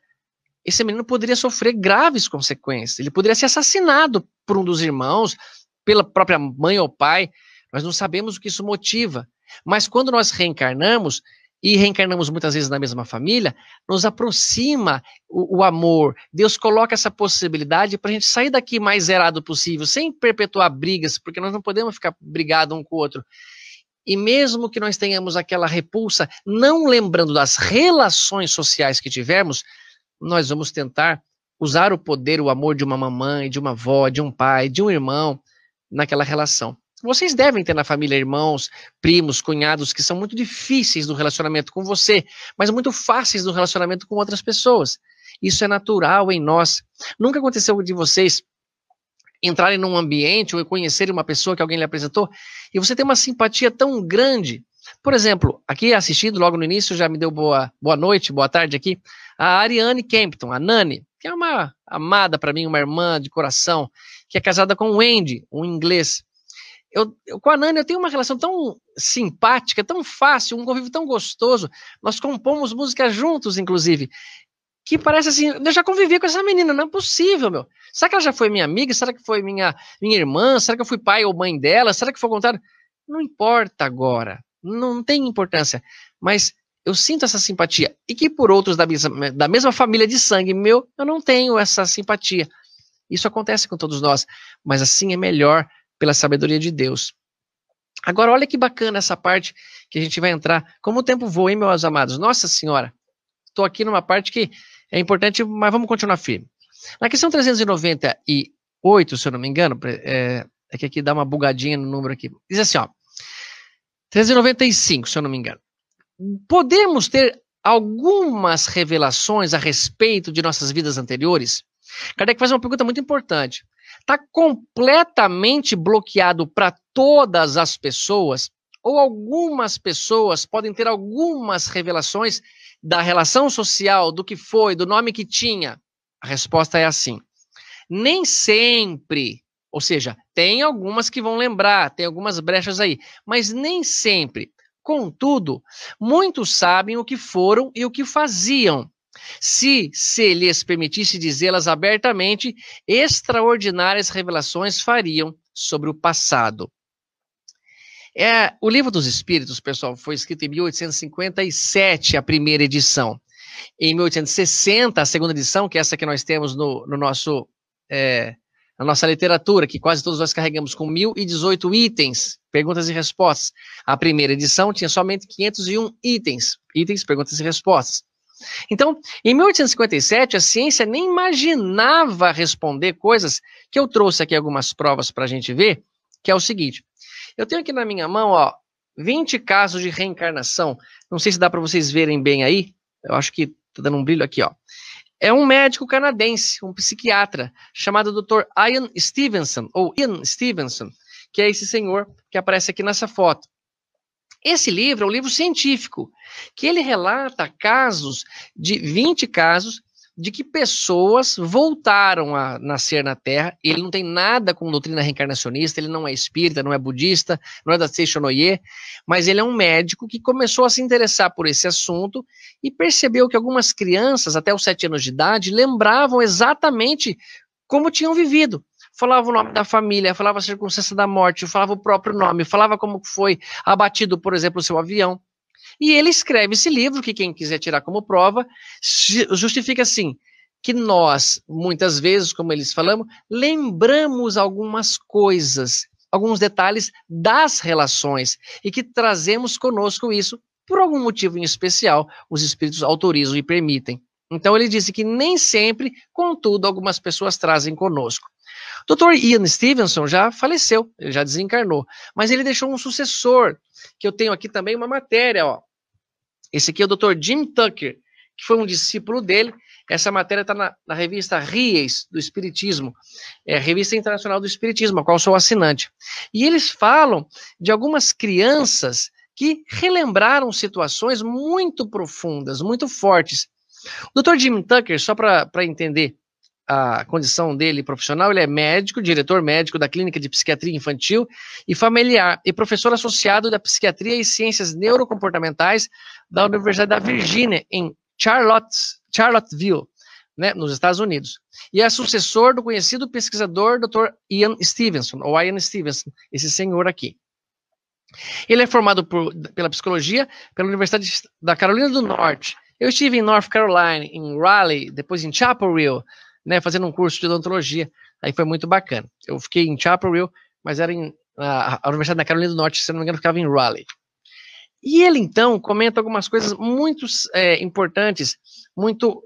Esse menino poderia sofrer graves consequências. Ele poderia ser assassinado por um dos irmãos, pela própria mãe ou pai. Nós não sabemos o que isso motiva. Mas quando nós reencarnamos, e reencarnamos muitas vezes na mesma família, nos aproxima o amor. Deus coloca essa possibilidade para a gente sair daqui mais zerado possível, sem perpetuar brigas, porque nós não podemos ficar brigados um com o outro. E mesmo que nós tenhamos aquela repulsa, não lembrando das relações sociais que tivemos, nós vamos tentar usar o poder, o amor de uma mamãe, de uma avó, de um pai, de um irmão, naquela relação. Vocês devem ter na família irmãos, primos, cunhados, que são muito difíceis no relacionamento com você, mas muito fáceis no relacionamento com outras pessoas. Isso é natural em nós. Nunca aconteceu de vocês entrarem num ambiente ou conhecerem uma pessoa que alguém lhe apresentou e você tem uma simpatia tão grande. Por exemplo, aqui assistindo logo no início, já me deu boa noite, boa tarde aqui, a Ariane Kempton, a Nani, que é uma amada para mim, uma irmã de coração, que é casada com o Andy, um inglês. Eu, com a Nani eu tenho uma relação tão simpática, tão fácil, um convívio tão gostoso. Nós compomos músicas juntos, inclusive, que parece assim, eu já convivi com essa menina, não é possível, meu. Será que ela já foi minha amiga? Será que foi minha irmã? Será que eu fui pai ou mãe dela? Será que foi o contrário? Não importa agora, não tem importância, mas eu sinto essa simpatia, e que por outros da mesma família de sangue meu, eu não tenho essa simpatia. Isso acontece com todos nós, mas assim é melhor pela sabedoria de Deus. Agora, olha que bacana essa parte que a gente vai entrar. Como o tempo voa, hein, meus amados? Nossa Senhora, estou aqui numa parte que é importante, mas vamos continuar firme. Na questão 398, se eu não me engano, é que aqui dá uma bugadinha no número aqui. Diz assim, ó, 395, se eu não me engano. Podemos ter algumas revelações a respeito de nossas vidas anteriores? Kardec faz uma pergunta muito importante. Está completamente bloqueado para todas as pessoas? Ou algumas pessoas podem ter algumas revelações da relação social, do que foi, do nome que tinha? A resposta é assim. Nem sempre, ou seja, tem algumas que vão lembrar, tem algumas brechas aí, mas nem sempre. Contudo, muitos sabem o que foram e o que faziam. Se lhes permitisse dizê-las abertamente, extraordinárias revelações fariam sobre o passado. O Livro dos Espíritos, pessoal, foi escrito em 1857, a primeira edição. Em 1860, a segunda edição, que é essa que nós temos na nossa literatura, que quase todos nós carregamos com 1018 itens, perguntas e respostas. A primeira edição tinha somente 501 itens, perguntas e respostas. Então, em 1857, a ciência nem imaginava responder coisas que eu trouxe aqui algumas provas para a gente ver, que é o seguinte. Eu tenho aqui na minha mão, ó, 20 casos de reencarnação. Não sei se dá para vocês verem bem aí. Eu acho que está dando um brilho aqui, ó. É um médico canadense, um psiquiatra, chamado Dr. Ian Stevenson, que é esse senhor que aparece aqui nessa foto. Esse livro é um livro científico, que ele relata 20 casos, de que pessoas voltaram a nascer na Terra. Ele não tem nada com doutrina reencarnacionista, ele não é espírita, não é budista, não é da Seishonoye, mas ele é um médico que começou a se interessar por esse assunto e percebeu que algumas crianças, até os 7 anos de idade, lembravam exatamente como tinham vivido. Falava o nome da família, falava a circunstância da morte, falava o próprio nome, falava como foi abatido, por exemplo, o seu avião. E ele escreve esse livro, que quem quiser tirar como prova, justifica assim, que nós, muitas vezes, como eles falamos, lembramos algumas coisas, alguns detalhes das relações, e que trazemos conosco isso, por algum motivo em especial, os espíritos autorizam e permitem. Então ele disse que nem sempre, contudo, algumas pessoas trazem conosco. Dr. Ian Stevenson já faleceu, ele já desencarnou, mas ele deixou um sucessor, que eu tenho aqui também uma matéria, ó. Esse aqui é o Dr. Jim Tucker, que foi um discípulo dele. Essa matéria está na revista Ries do Espiritismo, é a Revista Internacional do Espiritismo, a qual sou assinante. E eles falam de algumas crianças que relembraram situações muito profundas, muito fortes. O Dr. Jim Tucker, só para entender a condição dele profissional, ele é médico, diretor médico da Clínica de Psiquiatria Infantil e Familiar e professor associado da Psiquiatria e Ciências Neurocomportamentais da Universidade da Virgínia, em Charlottesville, né, nos Estados Unidos. E é sucessor do conhecido pesquisador Dr. Ian Stevenson, ou Ian Stevenson, esse senhor aqui. Ele é formado pela psicologia pela Universidade da Carolina do Norte. Eu estive em North Carolina, em Raleigh, depois em Chapel Hill, né, fazendo um curso de odontologia. Aí foi muito bacana. Eu fiquei em Chapel Hill, mas era a Universidade da Carolina do Norte, se não me engano, ficava em Raleigh. E ele, então, comenta algumas coisas muito importantes, muito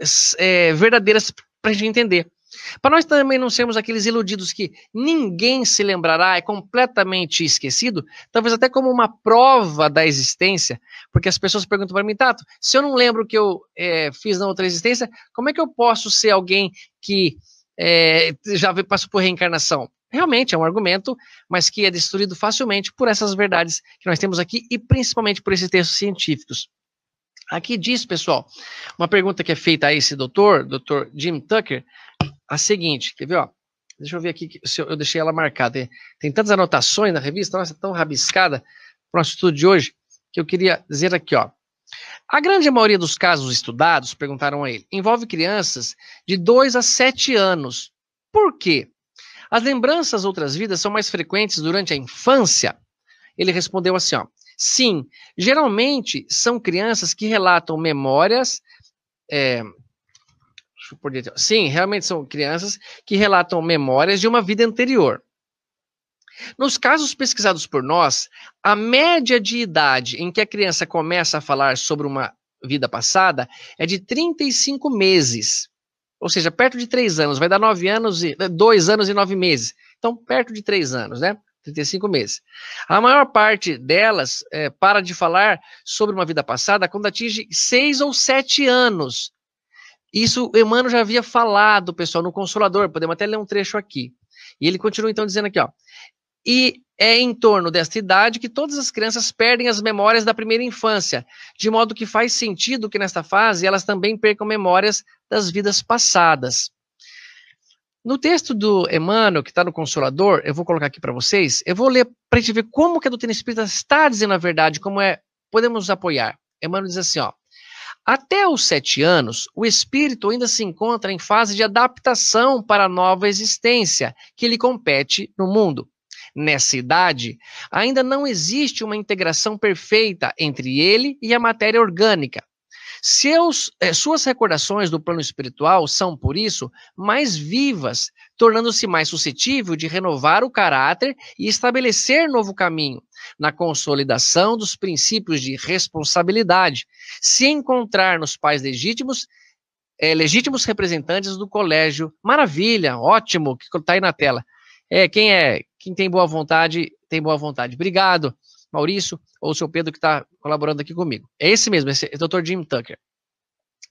verdadeiras para a gente entender. Para nós também não sermos aqueles iludidos que ninguém se lembrará, é completamente esquecido, talvez até como uma prova da existência, porque as pessoas perguntam para mim, Tato, se eu não lembro o que eu fiz na outra existência, como é que eu posso ser alguém que já passou por reencarnação? Realmente é um argumento, mas que é destruído facilmente por essas verdades que nós temos aqui e principalmente por esses textos científicos. Aqui diz, pessoal, uma pergunta que é feita a esse Dr. Jim Tucker, a seguinte, quer ver, ó? Deixa eu ver aqui, se eu deixei ela marcada. Tem tantas anotações na revista, nossa, tão rabiscada para o nosso estudo de hoje, que eu queria dizer aqui, ó. A grande maioria dos casos estudados, perguntaram a ele, envolve crianças de 2 a 7 anos. Por quê? As lembranças outras vidas são mais frequentes durante a infância? Ele respondeu assim, ó. Sim, geralmente são crianças que relatam memórias... Sim, realmente são crianças que relatam memórias de uma vida anterior. Nos casos pesquisados por nós, a média de idade em que a criança começa a falar sobre uma vida passada é de 35 meses. Ou seja, perto de 3 anos, vai dar 2 anos e 9 meses. Então, perto de 3 anos, né? 35 meses. A maior parte delas para de falar sobre uma vida passada quando atinge 6 ou 7 anos. Isso Emmanuel já havia falado, pessoal, no Consolador, podemos até ler um trecho aqui. E ele continua então dizendo aqui, ó. E é em torno desta idade que todas as crianças perdem as memórias da primeira infância, de modo que faz sentido que nesta fase elas também percam memórias das vidas passadas. No texto do Emmanuel, que está no Consolador, eu vou colocar aqui para vocês, eu vou ler para a gente ver como que a doutrina espírita está dizendo a verdade, como podemos nos apoiar. Emmanuel diz assim, ó. Até os 7 anos, o espírito ainda se encontra em fase de adaptação para a nova existência que lhe compete no mundo. Nessa idade, ainda não existe uma integração perfeita entre ele e a matéria orgânica. Suas recordações do plano espiritual são, por isso, mais vivas, tornando-se mais suscetível de renovar o caráter e estabelecer novo caminho, na consolidação dos princípios de responsabilidade, se encontrar nos pais legítimos representantes do colégio. Maravilha, ótimo, que está aí na tela. Quem tem boa vontade, tem boa vontade. Obrigado, Maurício, ou o seu Pedro que está colaborando aqui comigo. É esse mesmo, esse é o Dr. Jim Tucker.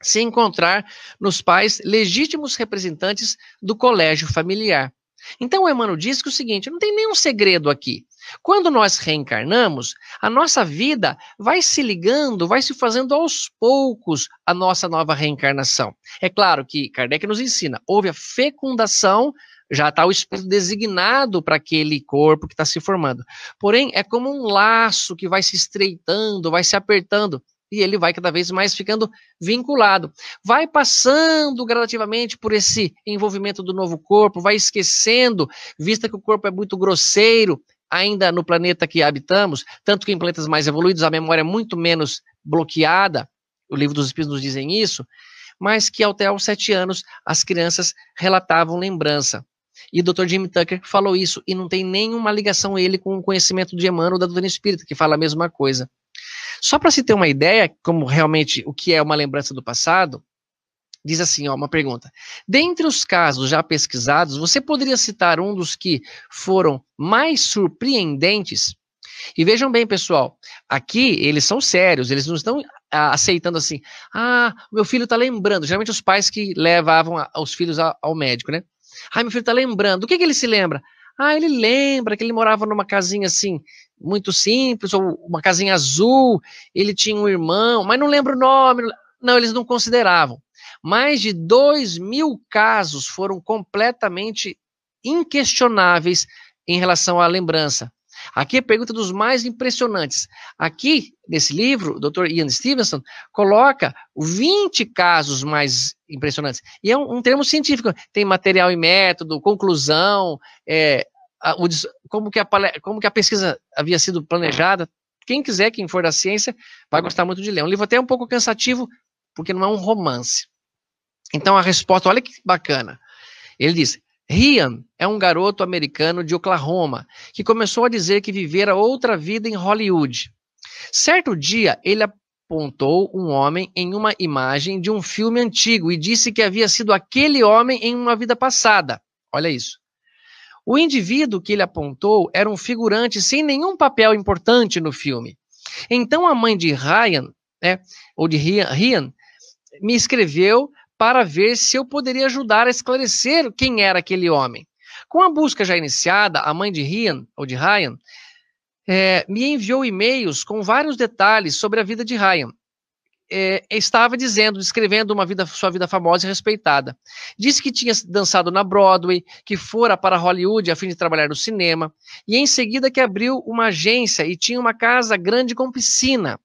Se encontrar nos pais legítimos representantes do colégio familiar. Então o Emmanuel diz que o seguinte, não tem nenhum segredo aqui. Quando nós reencarnamos, a nossa vida vai se ligando, vai se fazendo aos poucos a nossa nova reencarnação. É claro que Kardec nos ensina, houve a fecundação, já está o espírito designado para aquele corpo que está se formando. Porém, é como um laço que vai se estreitando, vai se apertando, e ele vai cada vez mais ficando vinculado. Vai passando gradativamente por esse envolvimento do novo corpo, vai esquecendo, vista que o corpo é muito grosseiro, ainda no planeta que habitamos, tanto que em planetas mais evoluídos a memória é muito menos bloqueada, o livro dos Espíritos nos dizem isso, mas que até aos 7 anos as crianças relatavam lembrança. E o Dr. Jim Tucker falou isso, e não tem nenhuma ligação ele com o conhecimento de Emmanuel da doutrina espírita, que fala a mesma coisa. Só para se ter uma ideia, como realmente o que é uma lembrança do passado, diz assim, ó, uma pergunta. Dentre os casos já pesquisados, você poderia citar um dos que foram mais surpreendentes? E vejam bem, pessoal, aqui eles são sérios, eles não estão aceitando assim, meu filho está lembrando, geralmente os pais que levavam os filhos ao médico, né? Meu filho está lembrando, o que ele se lembra? Ele lembra que ele morava numa casinha assim, muito simples, ou uma casinha azul, ele tinha um irmão, mas não lembra o nome, não, eles não consideravam. Mais de 2.000 casos foram completamente inquestionáveis em relação à lembrança. Aqui é a pergunta dos mais impressionantes. Aqui, nesse livro, o Dr. Ian Stevenson coloca 20 casos mais impressionantes. E é um termo científico. Tem material e método, conclusão, como que a pesquisa havia sido planejada. Quem quiser, quem for da ciência, vai gostar muito de ler. É um livro até um pouco cansativo, porque não é um romance. Então, a resposta, olha que bacana. Ele diz... Ryan é um garoto americano de Oklahoma que começou a dizer que vivera outra vida em Hollywood. Certo dia, ele apontou um homem em uma imagem de um filme antigo e disse que havia sido aquele homem em uma vida passada. Olha isso. O indivíduo que ele apontou era um figurante sem nenhum papel importante no filme. Então a mãe de Ryan, ou de Ryan, me escreveu para ver se eu poderia ajudar a esclarecer quem era aquele homem. Com a busca já iniciada, a mãe de Ryan, me enviou e-mails com vários detalhes sobre a vida de Ryan. Estava descrevendo sua vida famosa e respeitada. Disse que tinha dançado na Broadway, que fora para Hollywood a fim de trabalhar no cinema, e em seguida que abriu uma agência e tinha uma casa grande com piscina.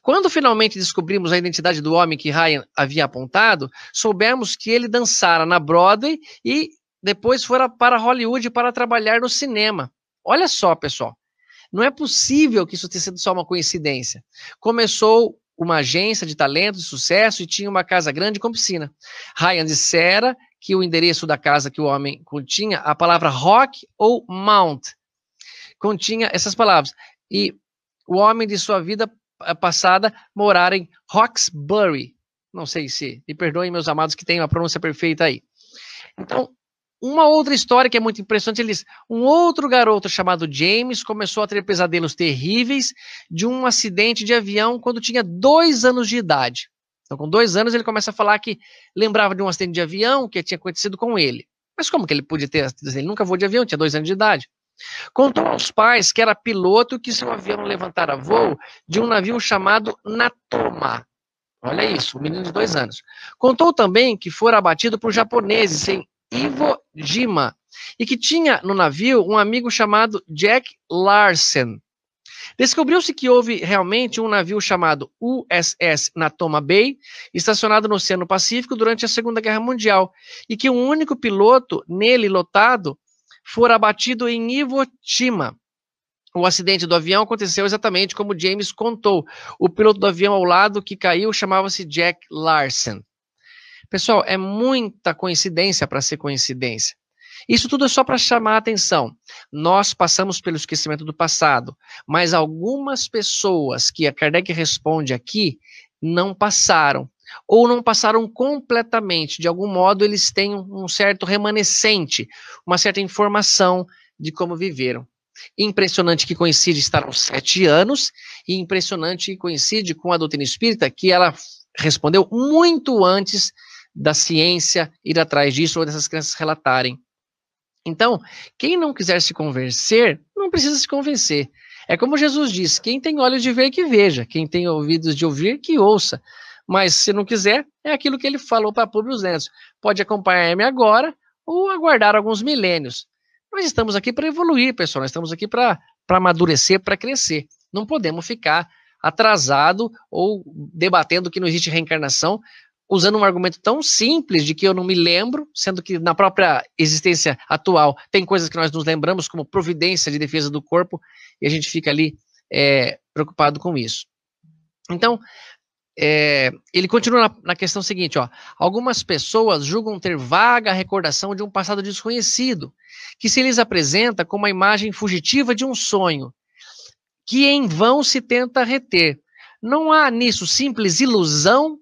Quando finalmente descobrimos a identidade do homem que Ryan havia apontado, soubemos que ele dançara na Broadway e depois fora para Hollywood para trabalhar no cinema. Olha só, pessoal, não é possível que isso tenha sido só uma coincidência. Começou uma agência de talento, de sucesso, e tinha uma casa grande com piscina. Ryan dissera que o endereço da casa que o homem continha a palavra rock ou mount. Continha essas palavras. E o homem de sua vida passada morar em Hawkesbury. Não sei se, me perdoem meus amados que têm uma pronúncia perfeita aí. Então, uma outra história que é muito impressionante, ele diz, um outro garoto chamado James começou a ter pesadelos terríveis de um acidente de avião quando tinha 2 anos de idade. Então, com 2 anos, ele começa a falar que lembrava de um acidente de avião que tinha acontecido com ele. Mas como que ele podia ter? Ele nunca voou de avião, tinha 2 anos de idade. Contou aos pais que era piloto e que seu avião levantara voo de um navio chamado Natoma. Olha isso, um menino de 2 anos. Contou também que fora abatido por japoneses em Iwo Jima e que tinha no navio um amigo chamado Jack Larsen. Descobriu-se que houve realmente um navio chamado USS Natoma Bay, estacionado no Oceano Pacífico durante a Segunda Guerra Mundial, e que um único piloto nele lotado fora abatido em Iwo Jima. O acidente do avião aconteceu exatamente como James contou. O piloto do avião ao lado que caiu chamava-se Jack Larsen. Pessoal, é muita coincidência para ser coincidência. Isso tudo é só para chamar a atenção. Nós passamos pelo esquecimento do passado, mas algumas pessoas que a Kardec responde aqui não passaram, ou não passaram completamente. De algum modo, eles têm um certo remanescente, uma certa informação de como viveram. Impressionante que coincide estar aos 7 anos, e impressionante que coincide com a doutrina espírita, que ela respondeu muito antes da ciência ir atrás disso, ou dessas crianças relatarem. Então, quem não quiser se convencer, não precisa se convencer. É como Jesus disse, quem tem olhos de ver, que veja. Quem tem ouvidos de ouvir, que ouça. Mas se não quiser, é aquilo que ele falou para Públio Lentz. Pode acompanhar-me agora ou aguardar alguns milênios. Nós estamos aqui para evoluir, pessoal. Nós estamos aqui para amadurecer, para crescer. Não podemos ficar atrasado ou debatendo que não existe reencarnação, usando um argumento tão simples de que eu não me lembro, sendo que na própria existência atual tem coisas que nós nos lembramos como providência de defesa do corpo, e a gente fica ali preocupado com isso. Então, ele continua na questão seguinte, ó, algumas pessoas julgam ter vaga recordação de um passado desconhecido, que se lhes apresenta como a imagem fugitiva de um sonho, que em vão se tenta reter. Não há nisso simples ilusão?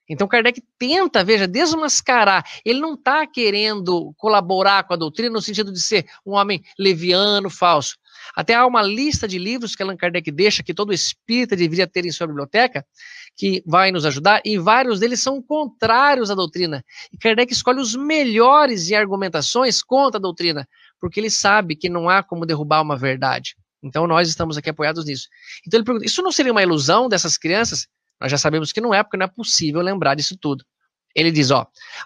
Então Kardec tenta, veja, desmascarar. Ele não está querendo colaborar com a doutrina no sentido de ser um homem leviano, falso. Até há uma lista de livros que Allan Kardec deixa, que todo espírita deveria ter em sua biblioteca, que vai nos ajudar, e vários deles são contrários à doutrina. E Kardec escolhe os melhores em argumentações contra a doutrina, porque ele sabe que não há como derrubar uma verdade. Então nós estamos aqui apoiados nisso. Então ele pergunta, isso não seria uma ilusão dessas crianças? Nós já sabemos que não é, porque não é possível lembrar disso tudo. Ele diz,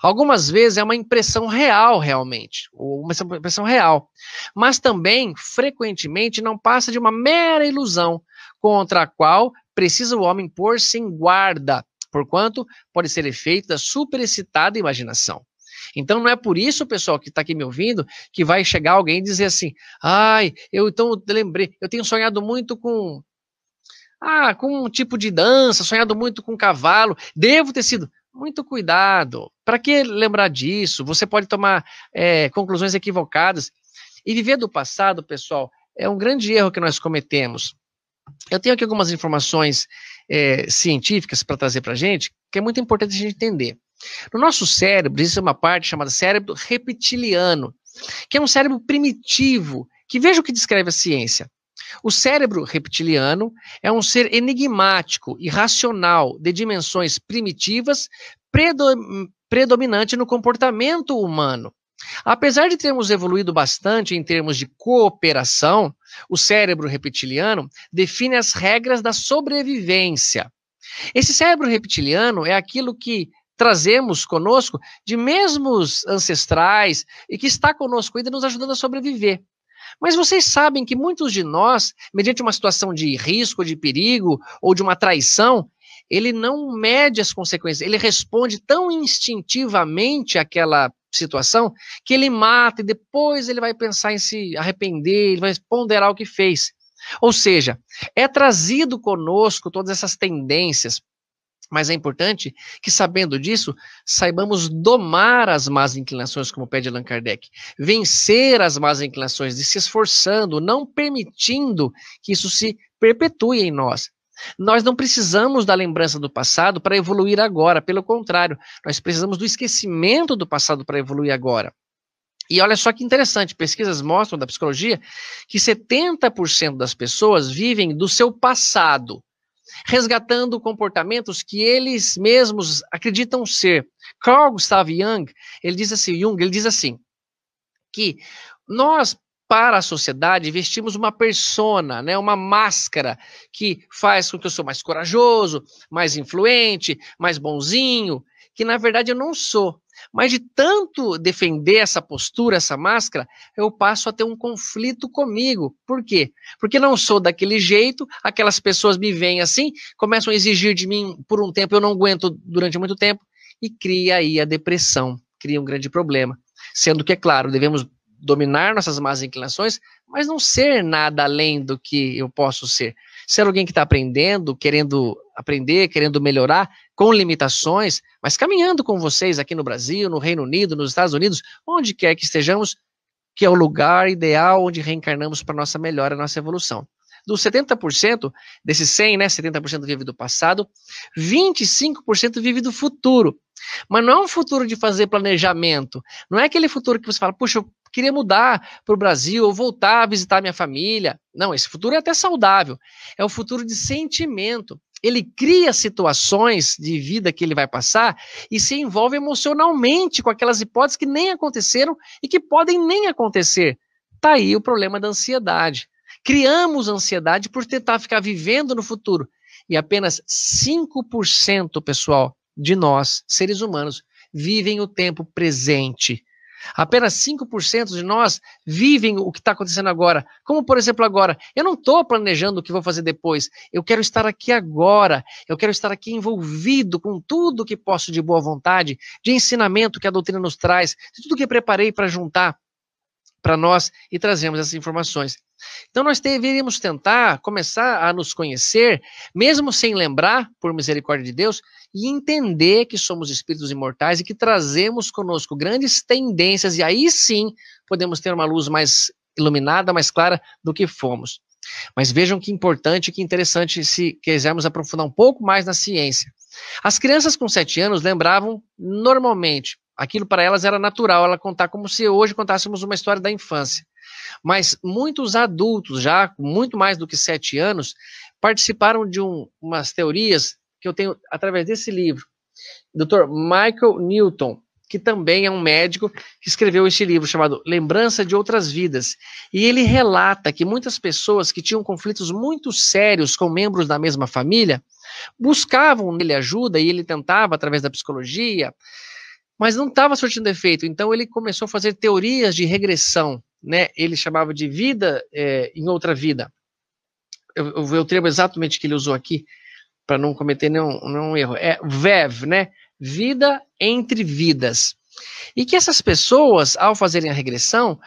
algumas vezes é uma impressão real, realmente, ou uma impressão real, mas também, frequentemente, não passa de uma mera ilusão, contra a qual precisa o homem pôr-se em guarda, porquanto pode ser efeito da superexcitada imaginação. Então não é por isso, pessoal, que está aqui me ouvindo, que vai chegar alguém e dizer assim, eu lembrei, eu tenho sonhado muito com um tipo de dança, sonhado muito com cavalo, devo ter sido. Muito cuidado. Para que lembrar disso? Você pode tomar conclusões equivocadas. E viver do passado, pessoal, é um grande erro que nós cometemos. Eu tenho aqui algumas informações científicas para trazer para a gente, que é muito importante a gente entender. No nosso cérebro, existe uma parte chamada cérebro reptiliano, que é um cérebro primitivo, que veja o que descreve a ciência. O cérebro reptiliano é um ser enigmático, irracional, de dimensões primitivas, predominante no comportamento humano. Apesar de termos evoluído bastante em termos de cooperação, o cérebro reptiliano define as regras da sobrevivência. Esse cérebro reptiliano é aquilo que trazemos conosco de mesmos ancestrais e que está conosco ainda nos ajudando a sobreviver. Mas vocês sabem que muitos de nós, mediante uma situação de risco, de perigo ou de uma traição, ele não mede as consequências, ele responde tão instintivamente àquela situação que ele mata e depois ele vai pensar em se arrepender, ele vai ponderar o que fez. Ou seja, é trazido conosco todas essas tendências. Mas é importante que, sabendo disso, saibamos domar as más inclinações, como pede Allan Kardec. Vencer as más inclinações, de se esforçando, não permitindo que isso se perpetue em nós. Nós não precisamos da lembrança do passado para evoluir agora, pelo contrário, nós precisamos do esquecimento do passado para evoluir agora. E olha só que interessante, pesquisas mostram da psicologia que 70% das pessoas vivem do seu passado, resgatando comportamentos que eles mesmos acreditam ser. Carl Gustav Jung, ele diz assim, que nós, para a sociedade, vestimos uma persona, né, uma máscara que faz com que eu sou mais corajoso, mais influente, mais bonzinho, que na verdade eu não sou. Mas de tanto defender essa postura, essa máscara, eu passo a ter um conflito comigo. Por quê? Porque não sou daquele jeito, aquelas pessoas me veem assim, começam a exigir de mim por um tempo, eu não aguento durante muito tempo, e cria aí a depressão, cria um grande problema. Sendo que, é claro, devemos dominar nossas más inclinações, mas não ser nada além do que eu posso ser. Ser alguém que está aprendendo, querendo aprender, querendo melhorar, com limitações, mas caminhando com vocês aqui no Brasil, no Reino Unido, nos Estados Unidos, onde quer que estejamos, que é o lugar ideal onde reencarnamos para nossa melhora, nossa evolução. Dos 70%, desses 100, né, 70% vive do passado, 25% vive do futuro. Mas não é um futuro de fazer planejamento, não é aquele futuro que você fala, puxa, eu queria mudar para o Brasil, ou voltar a visitar minha família. Não, esse futuro é até saudável, é o futuro de sentimento. Ele cria situações de vida que ele vai passar e se envolve emocionalmente com aquelas hipóteses que nem aconteceram e que podem nem acontecer. Tá aí o problema da ansiedade. Criamos ansiedade por tentar ficar vivendo no futuro. E apenas 5%, pessoal, de nós, seres humanos, vivem o tempo presente. Apenas 5% de nós vivem o que está acontecendo agora. Como, por exemplo, agora. Eu não estou planejando o que vou fazer depois. Eu quero estar aqui agora. Eu quero estar aqui envolvido com tudo que posso de boa vontade, de ensinamento que a doutrina nos traz, de tudo que eu preparei para juntar para nós e trazemos essas informações. Então nós deveríamos tentar começar a nos conhecer, mesmo sem lembrar, por misericórdia de Deus, e entender que somos espíritos imortais e que trazemos conosco grandes tendências, e aí sim podemos ter uma luz mais iluminada, mais clara do que fomos. Mas vejam que importante e que interessante se quisermos aprofundar um pouco mais na ciência. As crianças com 7 anos lembravam normalmente. Aquilo para elas era natural, ela contar como se hoje contássemos uma história da infância. Mas muitos adultos, já com muito mais do que 7 anos, participaram de umas teorias que eu tenho através desse livro. Dr. Michael Newton, que também é um médico, que escreveu este livro chamado Lembrança de Outras Vidas. E ele relata que muitas pessoas que tinham conflitos muito sérios com membros da mesma família, buscavam nele ajuda e ele tentava através da psicologia, mas não estava surtindo efeito. Então ele começou a fazer teorias de regressão, né? Ele chamava de vida em outra vida. Eu vou o termo exatamente que ele usou aqui, para não cometer nenhum erro. É VEV, né? Vida entre vidas. E que essas pessoas, ao fazerem a regressão,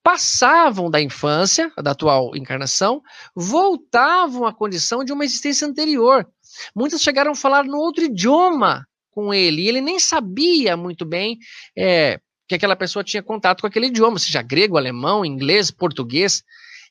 passavam da infância, da atual encarnação, voltavam à condição de uma existência anterior. Muitas chegaram a falar no outro idioma com ele, e ele nem sabia muito bem que aquela pessoa tinha contato com aquele idioma, seja grego, alemão, inglês, português,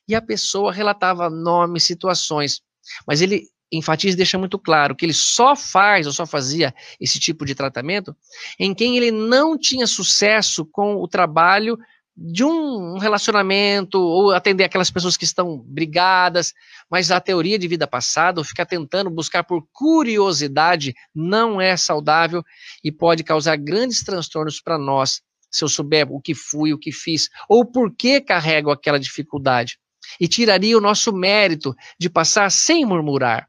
e a pessoa relatava nomes, situações, mas ele enfatiza e deixa muito claro que ele só faz ou só fazia esse tipo de tratamento em quem ele não tinha sucesso com o trabalho de um relacionamento ou atender aquelas pessoas que estão brigadas, mas a teoria de vida passada, ou ficar tentando buscar por curiosidade, não é saudável e pode causar grandes transtornos para nós, se eu souber o que fui, o que fiz, ou por que carrego aquela dificuldade, e tiraria o nosso mérito de passar sem murmurar.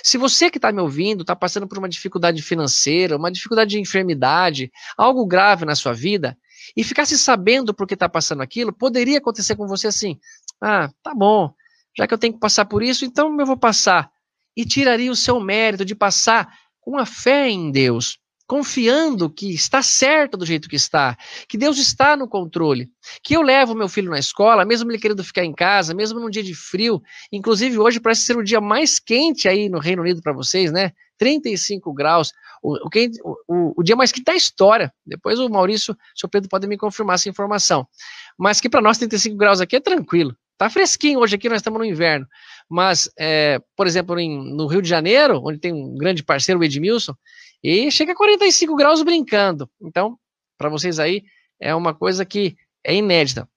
Se você que está me ouvindo está passando por uma dificuldade financeira, uma dificuldade de enfermidade, algo grave na sua vida, e ficasse sabendo por que está passando aquilo, poderia acontecer com você assim, tá bom, já que eu tenho que passar por isso, então eu vou passar. E tiraria o seu mérito de passar com a fé em Deus, confiando que está certo do jeito que está, que Deus está no controle, que eu levo meu filho na escola, mesmo ele querendo ficar em casa, mesmo num dia de frio, inclusive hoje parece ser o dia mais quente aí no Reino Unido para vocês, né? 35 graus, o dia mais quente da história. Depois o Maurício, o senhor Pedro pode me confirmar essa informação, mas que para nós 35 graus aqui é tranquilo. Tá fresquinho hoje aqui, nós estamos no inverno, mas, por exemplo, no Rio de Janeiro, onde tem um grande parceiro, o Edmilson, e chega a 45 graus brincando. Então, para vocês aí, é uma coisa que é inédita.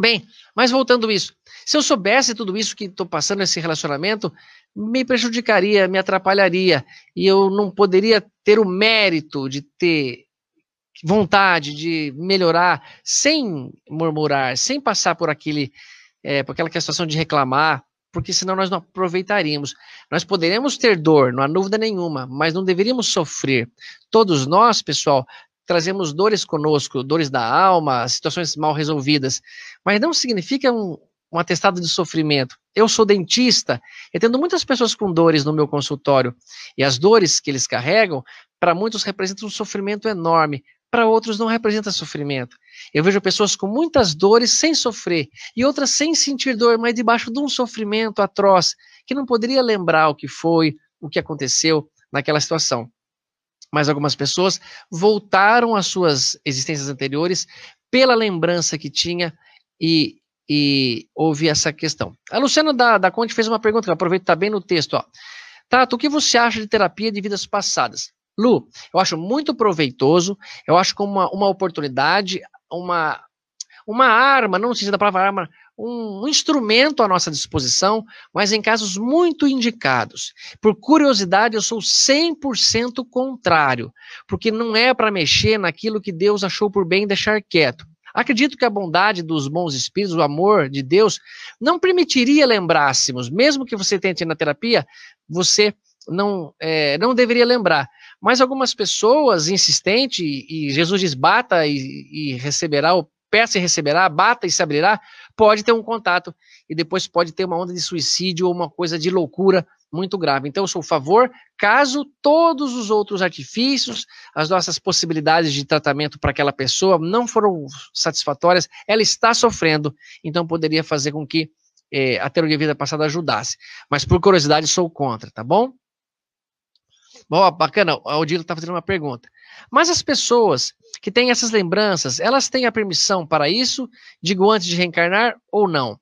Bem, mas voltando a isso, se eu soubesse tudo isso que estou passando nesse relacionamento, me prejudicaria, me atrapalharia, e eu não poderia ter o mérito de ter vontade de melhorar sem murmurar, sem passar por por aquela situação de reclamar, porque senão nós não aproveitaríamos. Nós poderemos ter dor, não há dúvida nenhuma, mas não deveríamos sofrer. Todos nós, pessoal, trazemos dores conosco, dores da alma, situações mal resolvidas, mas não significa um atestado de sofrimento. Eu sou dentista, e tendo muitas pessoas com dores no meu consultório, e as dores que eles carregam, para muitos representam um sofrimento enorme, para outros não representa sofrimento. Eu vejo pessoas com muitas dores sem sofrer, e outras sem sentir dor, mas debaixo de um sofrimento atroz, que não poderia lembrar o que foi, o que aconteceu naquela situação. Mas algumas pessoas voltaram às suas existências anteriores pela lembrança que tinha e houve essa questão. A Luciana da Conte fez uma pergunta, que eu aproveito que está bem no texto. Ó. Tato, o que você acha de terapia de vidas passadas? Lu, eu acho muito proveitoso, eu acho como uma oportunidade, uma arma, não sei se da palavra arma, um instrumento à nossa disposição, mas em casos muito indicados. Por curiosidade, eu sou 100% contrário, porque não é para mexer naquilo que Deus achou por bem deixar quieto. Acredito que a bondade dos bons espíritos, o amor de Deus, não permitiria lembrássemos, mesmo que você tente ir na terapia, você não deveria lembrar. Mas algumas pessoas insistentes, e Jesus diz, bata e receberá, ou peça e receberá, bata e se abrirá, pode ter um contato, e depois pode ter uma onda de suicídio ou uma coisa de loucura muito grave. Então eu sou a favor, caso todos os outros artifícios, as nossas possibilidades de tratamento para aquela pessoa não foram satisfatórias, ela está sofrendo, então poderia fazer com que a terapia de vida passada ajudasse. Mas por curiosidade sou contra, tá bom? Bom, bacana, o Odilo está fazendo uma pergunta. Mas as pessoas que têm essas lembranças, elas têm a permissão para isso, digo antes de reencarnar ou não?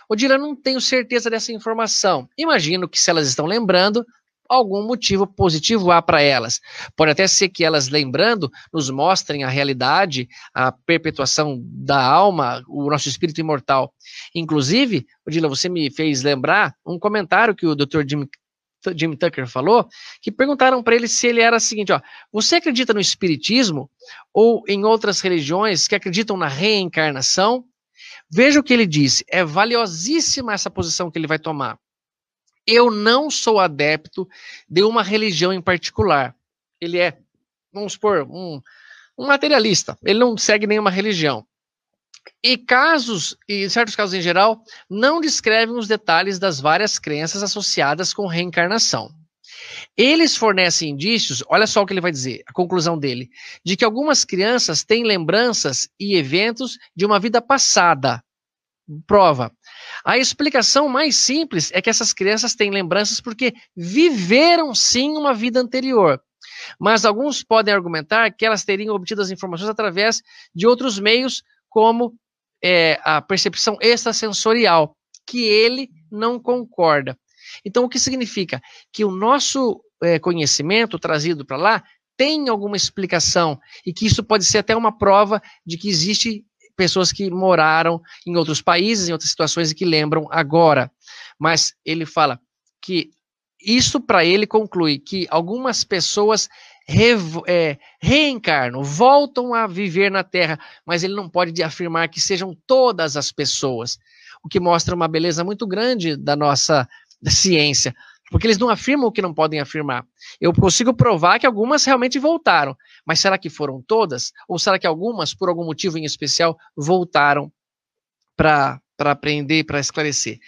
Odila, não tenho certeza dessa informação. Imagino que se elas estão lembrando, algum motivo positivo há para elas. Pode até ser que elas, lembrando, nos mostrem a realidade, a perpetuação da alma, o nosso espírito imortal. Inclusive, Odila, você me fez lembrar um comentário que o Dr. Jim Tucker falou, que perguntaram para ele se ele era o seguinte, ó, você acredita no espiritismo ou em outras religiões que acreditam na reencarnação? Veja o que ele disse, é valiosíssima essa posição que ele vai tomar. Eu não sou adepto de uma religião em particular. Ele é, vamos supor, um materialista. Ele não segue nenhuma religião. E em certos casos em geral, não descrevem os detalhes das várias crenças associadas com reencarnação. Eles fornecem indícios, olha só o que ele vai dizer, a conclusão dele, de que algumas crianças têm lembranças e eventos de uma vida passada. Prova. A explicação mais simples é que essas crianças têm lembranças porque viveram sim uma vida anterior. Mas alguns podem argumentar que elas teriam obtido as informações através de outros meios, como a percepção extrasensorial, que ele não concorda. Então, o que significa? Que o nosso conhecimento trazido para lá tem alguma explicação e que isso pode ser até uma prova de que existe pessoas que moraram em outros países, em outras situações e que lembram agora. Mas ele fala que isso para ele conclui que algumas pessoas reencarnam, voltam a viver na Terra, mas ele não pode afirmar que sejam todas as pessoas, o que mostra uma beleza muito grande da nossa ciência, porque eles não afirmam o que não podem afirmar. Eu consigo provar que algumas realmente voltaram, mas será que foram todas? Ou será que algumas, por algum motivo em especial, voltaram para aprender, para esclarecer?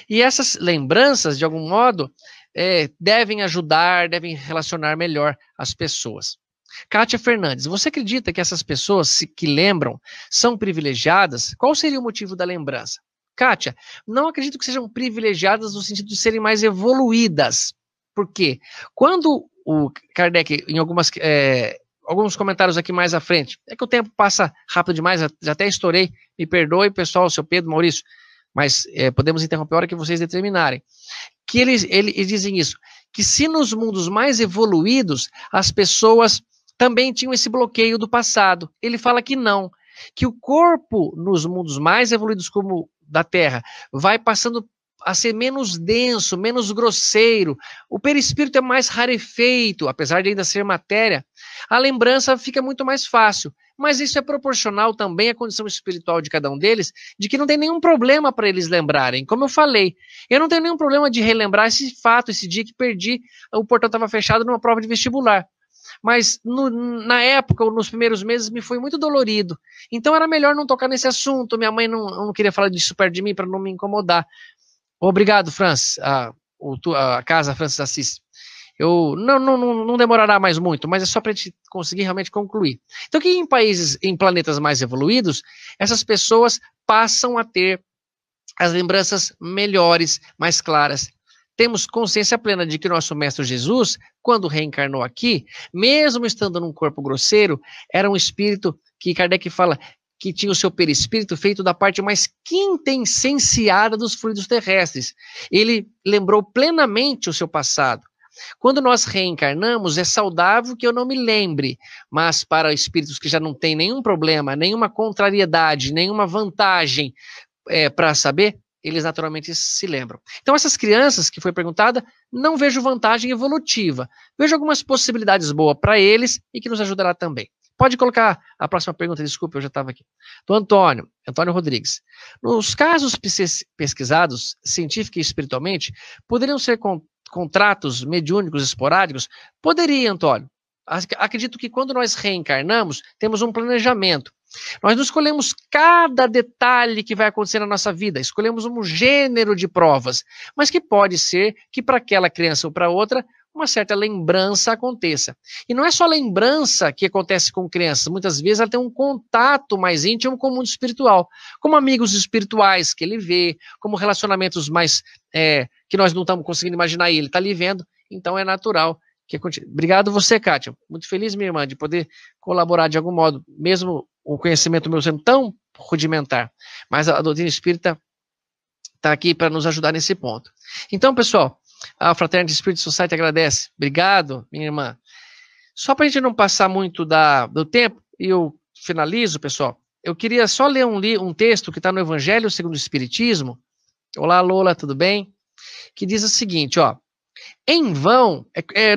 E essas lembranças, de algum modo, devem ajudar, devem relacionar melhor as pessoas. Kátia Fernandes, você acredita que essas pessoas que lembram são privilegiadas? Qual seria o motivo da lembrança? Kátia, não acredito que sejam privilegiadas no sentido de serem mais evoluídas. Por quê? Quando o Kardec, em alguns comentários aqui mais à frente, é que o tempo passa rápido demais, já até estourei, me perdoe, pessoal, seu Pedro, Maurício, mas podemos interromper a hora que vocês determinarem. Que eles dizem isso, que se nos mundos mais evoluídos, as pessoas também tinham esse bloqueio do passado. Ele fala que não, que o corpo nos mundos mais evoluídos como da Terra vai passando a ser menos denso, menos grosseiro, o perispírito é mais rarefeito, apesar de ainda ser matéria, a lembrança fica muito mais fácil, mas isso é proporcional também à condição espiritual de cada um deles, de que não tem nenhum problema para eles lembrarem, como eu falei, eu não tenho nenhum problema de relembrar esse fato, esse dia que perdi, o portão estava fechado numa prova de vestibular, mas na época, ou nos primeiros meses, me foi muito dolorido. Então era melhor não tocar nesse assunto. Minha mãe não queria falar disso perto de mim para não me incomodar. Obrigado, Francis, a casa Francis Assis. Eu não demorará mais muito, mas é só para a gente conseguir realmente concluir. Então, que em planetas mais evoluídos, essas pessoas passam a ter as lembranças melhores, mais claras. Temos consciência plena de que nosso Mestre Jesus, quando reencarnou aqui, mesmo estando num corpo grosseiro, era um espírito que Kardec fala que tinha o seu perispírito feito da parte mais quintessenciada dos fluidos terrestres. Ele lembrou plenamente o seu passado. Quando nós reencarnamos, é saudável que eu não me lembre, mas para espíritos que já não têm nenhum problema, nenhuma contrariedade, nenhuma vantagem para saber, eles naturalmente se lembram. Então essas crianças que foi perguntada, não vejo vantagem evolutiva. Vejo algumas possibilidades boas para eles e que nos ajudará também. Pode colocar a próxima pergunta, desculpa, eu já estava aqui. Do Antônio Rodrigues. Nos casos pesquisados, científica e espiritualmente, poderiam ser contratos mediúnicos esporádicos? Poderia, Antônio. Acredito que quando nós reencarnamos, temos um planejamento. Nós não escolhemos cada detalhe que vai acontecer na nossa vida, escolhemos um gênero de provas, mas que pode ser que para aquela criança ou para outra, uma certa lembrança aconteça. E não é só lembrança que acontece com crianças, muitas vezes ela tem um contato mais íntimo com o mundo espiritual, como amigos espirituais que ele vê, como relacionamentos mais que nós não estamos conseguindo imaginar e ele está ali vendo, então é natural. Obrigado você, Kátia. Muito feliz, minha irmã, de poder colaborar de algum modo, mesmo o conhecimento meu sendo tão rudimentar. Mas a doutrina espírita está aqui para nos ajudar nesse ponto. Então, pessoal, a Fraternity Spirit Society agradece. Obrigado, minha irmã. Só para a gente não passar muito do tempo, e eu finalizo, pessoal, eu queria só ler um texto que está no Evangelho segundo o Espiritismo. Olá, Lola, tudo bem? Que diz o seguinte, ó. Em vão,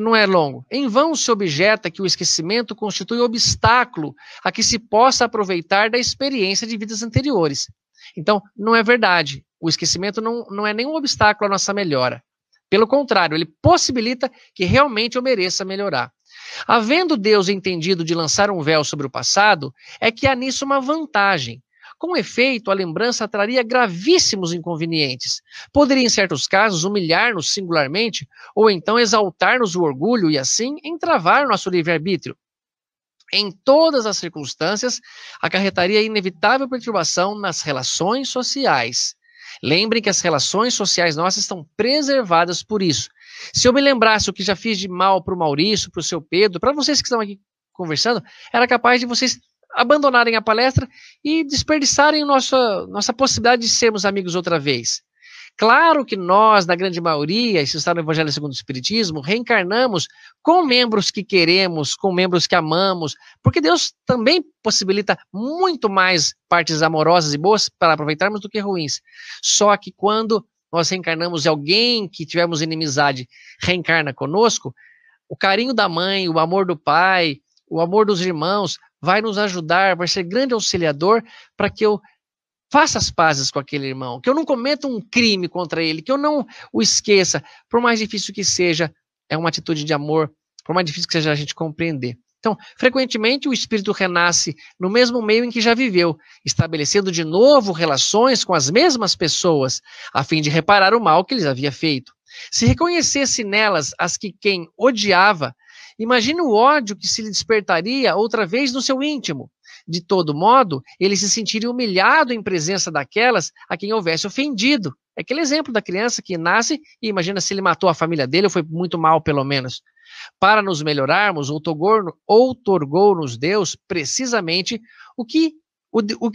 não é longo, em vão se objeta que o esquecimento constitui obstáculo a que se possa aproveitar da experiência de vidas anteriores. Então, não é verdade. O esquecimento não é nenhum obstáculo à nossa melhora. Pelo contrário, ele possibilita que realmente eu mereça melhorar. Havendo Deus entendido de lançar um véu sobre o passado, é que há nisso uma vantagem. Com efeito, a lembrança traria gravíssimos inconvenientes. Poderia, em certos casos, humilhar-nos singularmente, ou então exaltar-nos o orgulho e, assim, entravar nosso livre-arbítrio. Em todas as circunstâncias, acarretaria inevitável perturbação nas relações sociais. Lembrem que as relações sociais nossas estão preservadas por isso. Se eu me lembrasse o que já fiz de mal para o Maurício, para o seu Pedro, para vocês que estão aqui conversando, era capaz de vocês abandonarem a palestra e desperdiçarem nossa possibilidade de sermos amigos outra vez. Claro que nós, na grande maioria, isso está no Evangelho segundo o Espiritismo, reencarnamos com membros que queremos, com membros que amamos, porque Deus também possibilita muito mais partes amorosas e boas para aproveitarmos do que ruins. Só que quando nós reencarnamos e alguém que tivemos inimizade reencarna conosco, o carinho da mãe, o amor do pai, o amor dos irmãos vai nos ajudar, vai ser grande auxiliador para que eu faça as pazes com aquele irmão, que eu não cometa um crime contra ele, que eu não o esqueça, por mais difícil que seja, é uma atitude de amor, por mais difícil que seja a gente compreender. Então, frequentemente o espírito renasce no mesmo meio em que já viveu, estabelecendo de novo relações com as mesmas pessoas, a fim de reparar o mal que lhes havia feito. Se reconhecesse nelas as que quem odiava, imagine o ódio que se lhe despertaria outra vez no seu íntimo. De todo modo, ele se sentiria humilhado em presença daquelas a quem houvesse ofendido. É aquele exemplo da criança que nasce e imagina se ele matou a família dele ou foi muito mal, pelo menos. Para nos melhorarmos, outorgou-nos Deus precisamente o que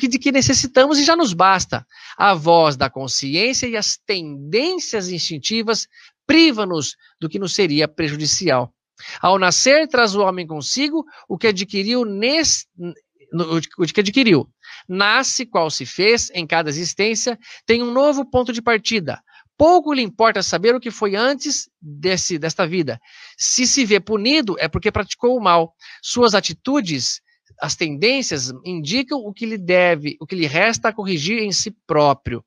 de que necessitamos e já nos basta. A voz da consciência e as tendências instintivas privam-nos do que nos seria prejudicial. Ao nascer, traz o homem consigo o que adquiriu Nasce qual se fez em cada existência, tem um novo ponto de partida. Pouco lhe importa saber o que foi antes desta vida. Se vê punido, é porque praticou o mal. Suas atitudes, as tendências, indicam o que lhe resta a corrigir em si próprio.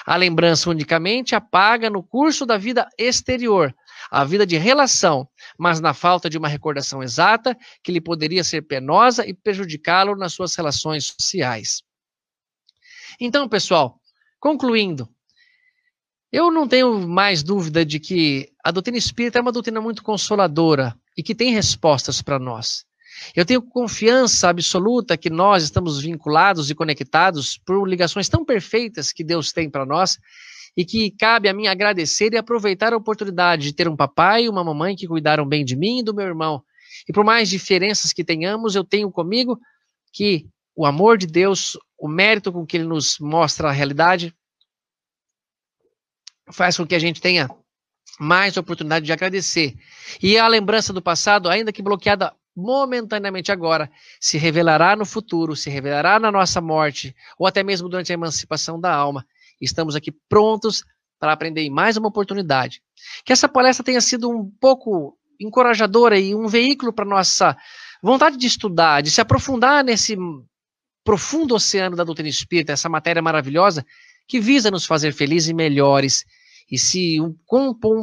A lembrança unicamente apaga no curso da vida exterior, a vida de relação, mas na falta de uma recordação exata que lhe poderia ser penosa e prejudicá-lo nas suas relações sociais. Então, pessoal, concluindo, eu não tenho mais dúvida de que a doutrina espírita é uma doutrina muito consoladora e que tem respostas para nós. Eu tenho confiança absoluta que nós estamos vinculados e conectados por ligações tão perfeitas que Deus tem para nós e que cabe a mim agradecer e aproveitar a oportunidade de ter um papai e uma mamãe que cuidaram bem de mim e do meu irmão. E por mais diferenças que tenhamos, eu tenho comigo que o amor de Deus, o mérito com que Ele nos mostra a realidade, faz com que a gente tenha mais oportunidade de agradecer. E a lembrança do passado, ainda que bloqueada momentaneamente agora, se revelará no futuro, se revelará na nossa morte, ou até mesmo durante a emancipação da alma. Estamos aqui prontos para aprender em mais uma oportunidade. Que essa palestra tenha sido um pouco encorajadora e um veículo para nossa vontade de estudar, de se aprofundar nesse profundo oceano da doutrina espírita, essa matéria maravilhosa que visa nos fazer felizes e melhores. E se um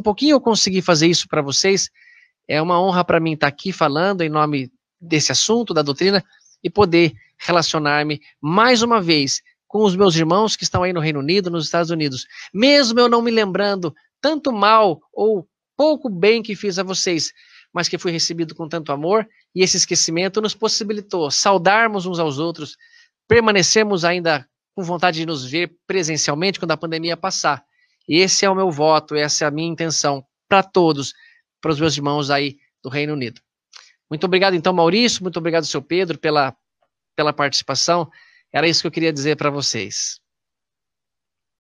pouquinho eu conseguir fazer isso para vocês, é uma honra para mim estar aqui falando em nome desse assunto, da doutrina, e poder relacionar-me mais uma vez com os meus irmãos que estão aí no Reino Unido, nos Estados Unidos. Mesmo eu não me lembrando tanto mal ou pouco bem que fiz a vocês, mas que fui recebido com tanto amor, e esse esquecimento nos possibilitou saudarmos uns aos outros, permanecermos ainda com vontade de nos ver presencialmente quando a pandemia passar. Esse é o meu voto, essa é a minha intenção para todos, para os meus irmãos aí do Reino Unido. Muito obrigado, então, Maurício, muito obrigado, seu Pedro, pela participação. Era isso que eu queria dizer para vocês.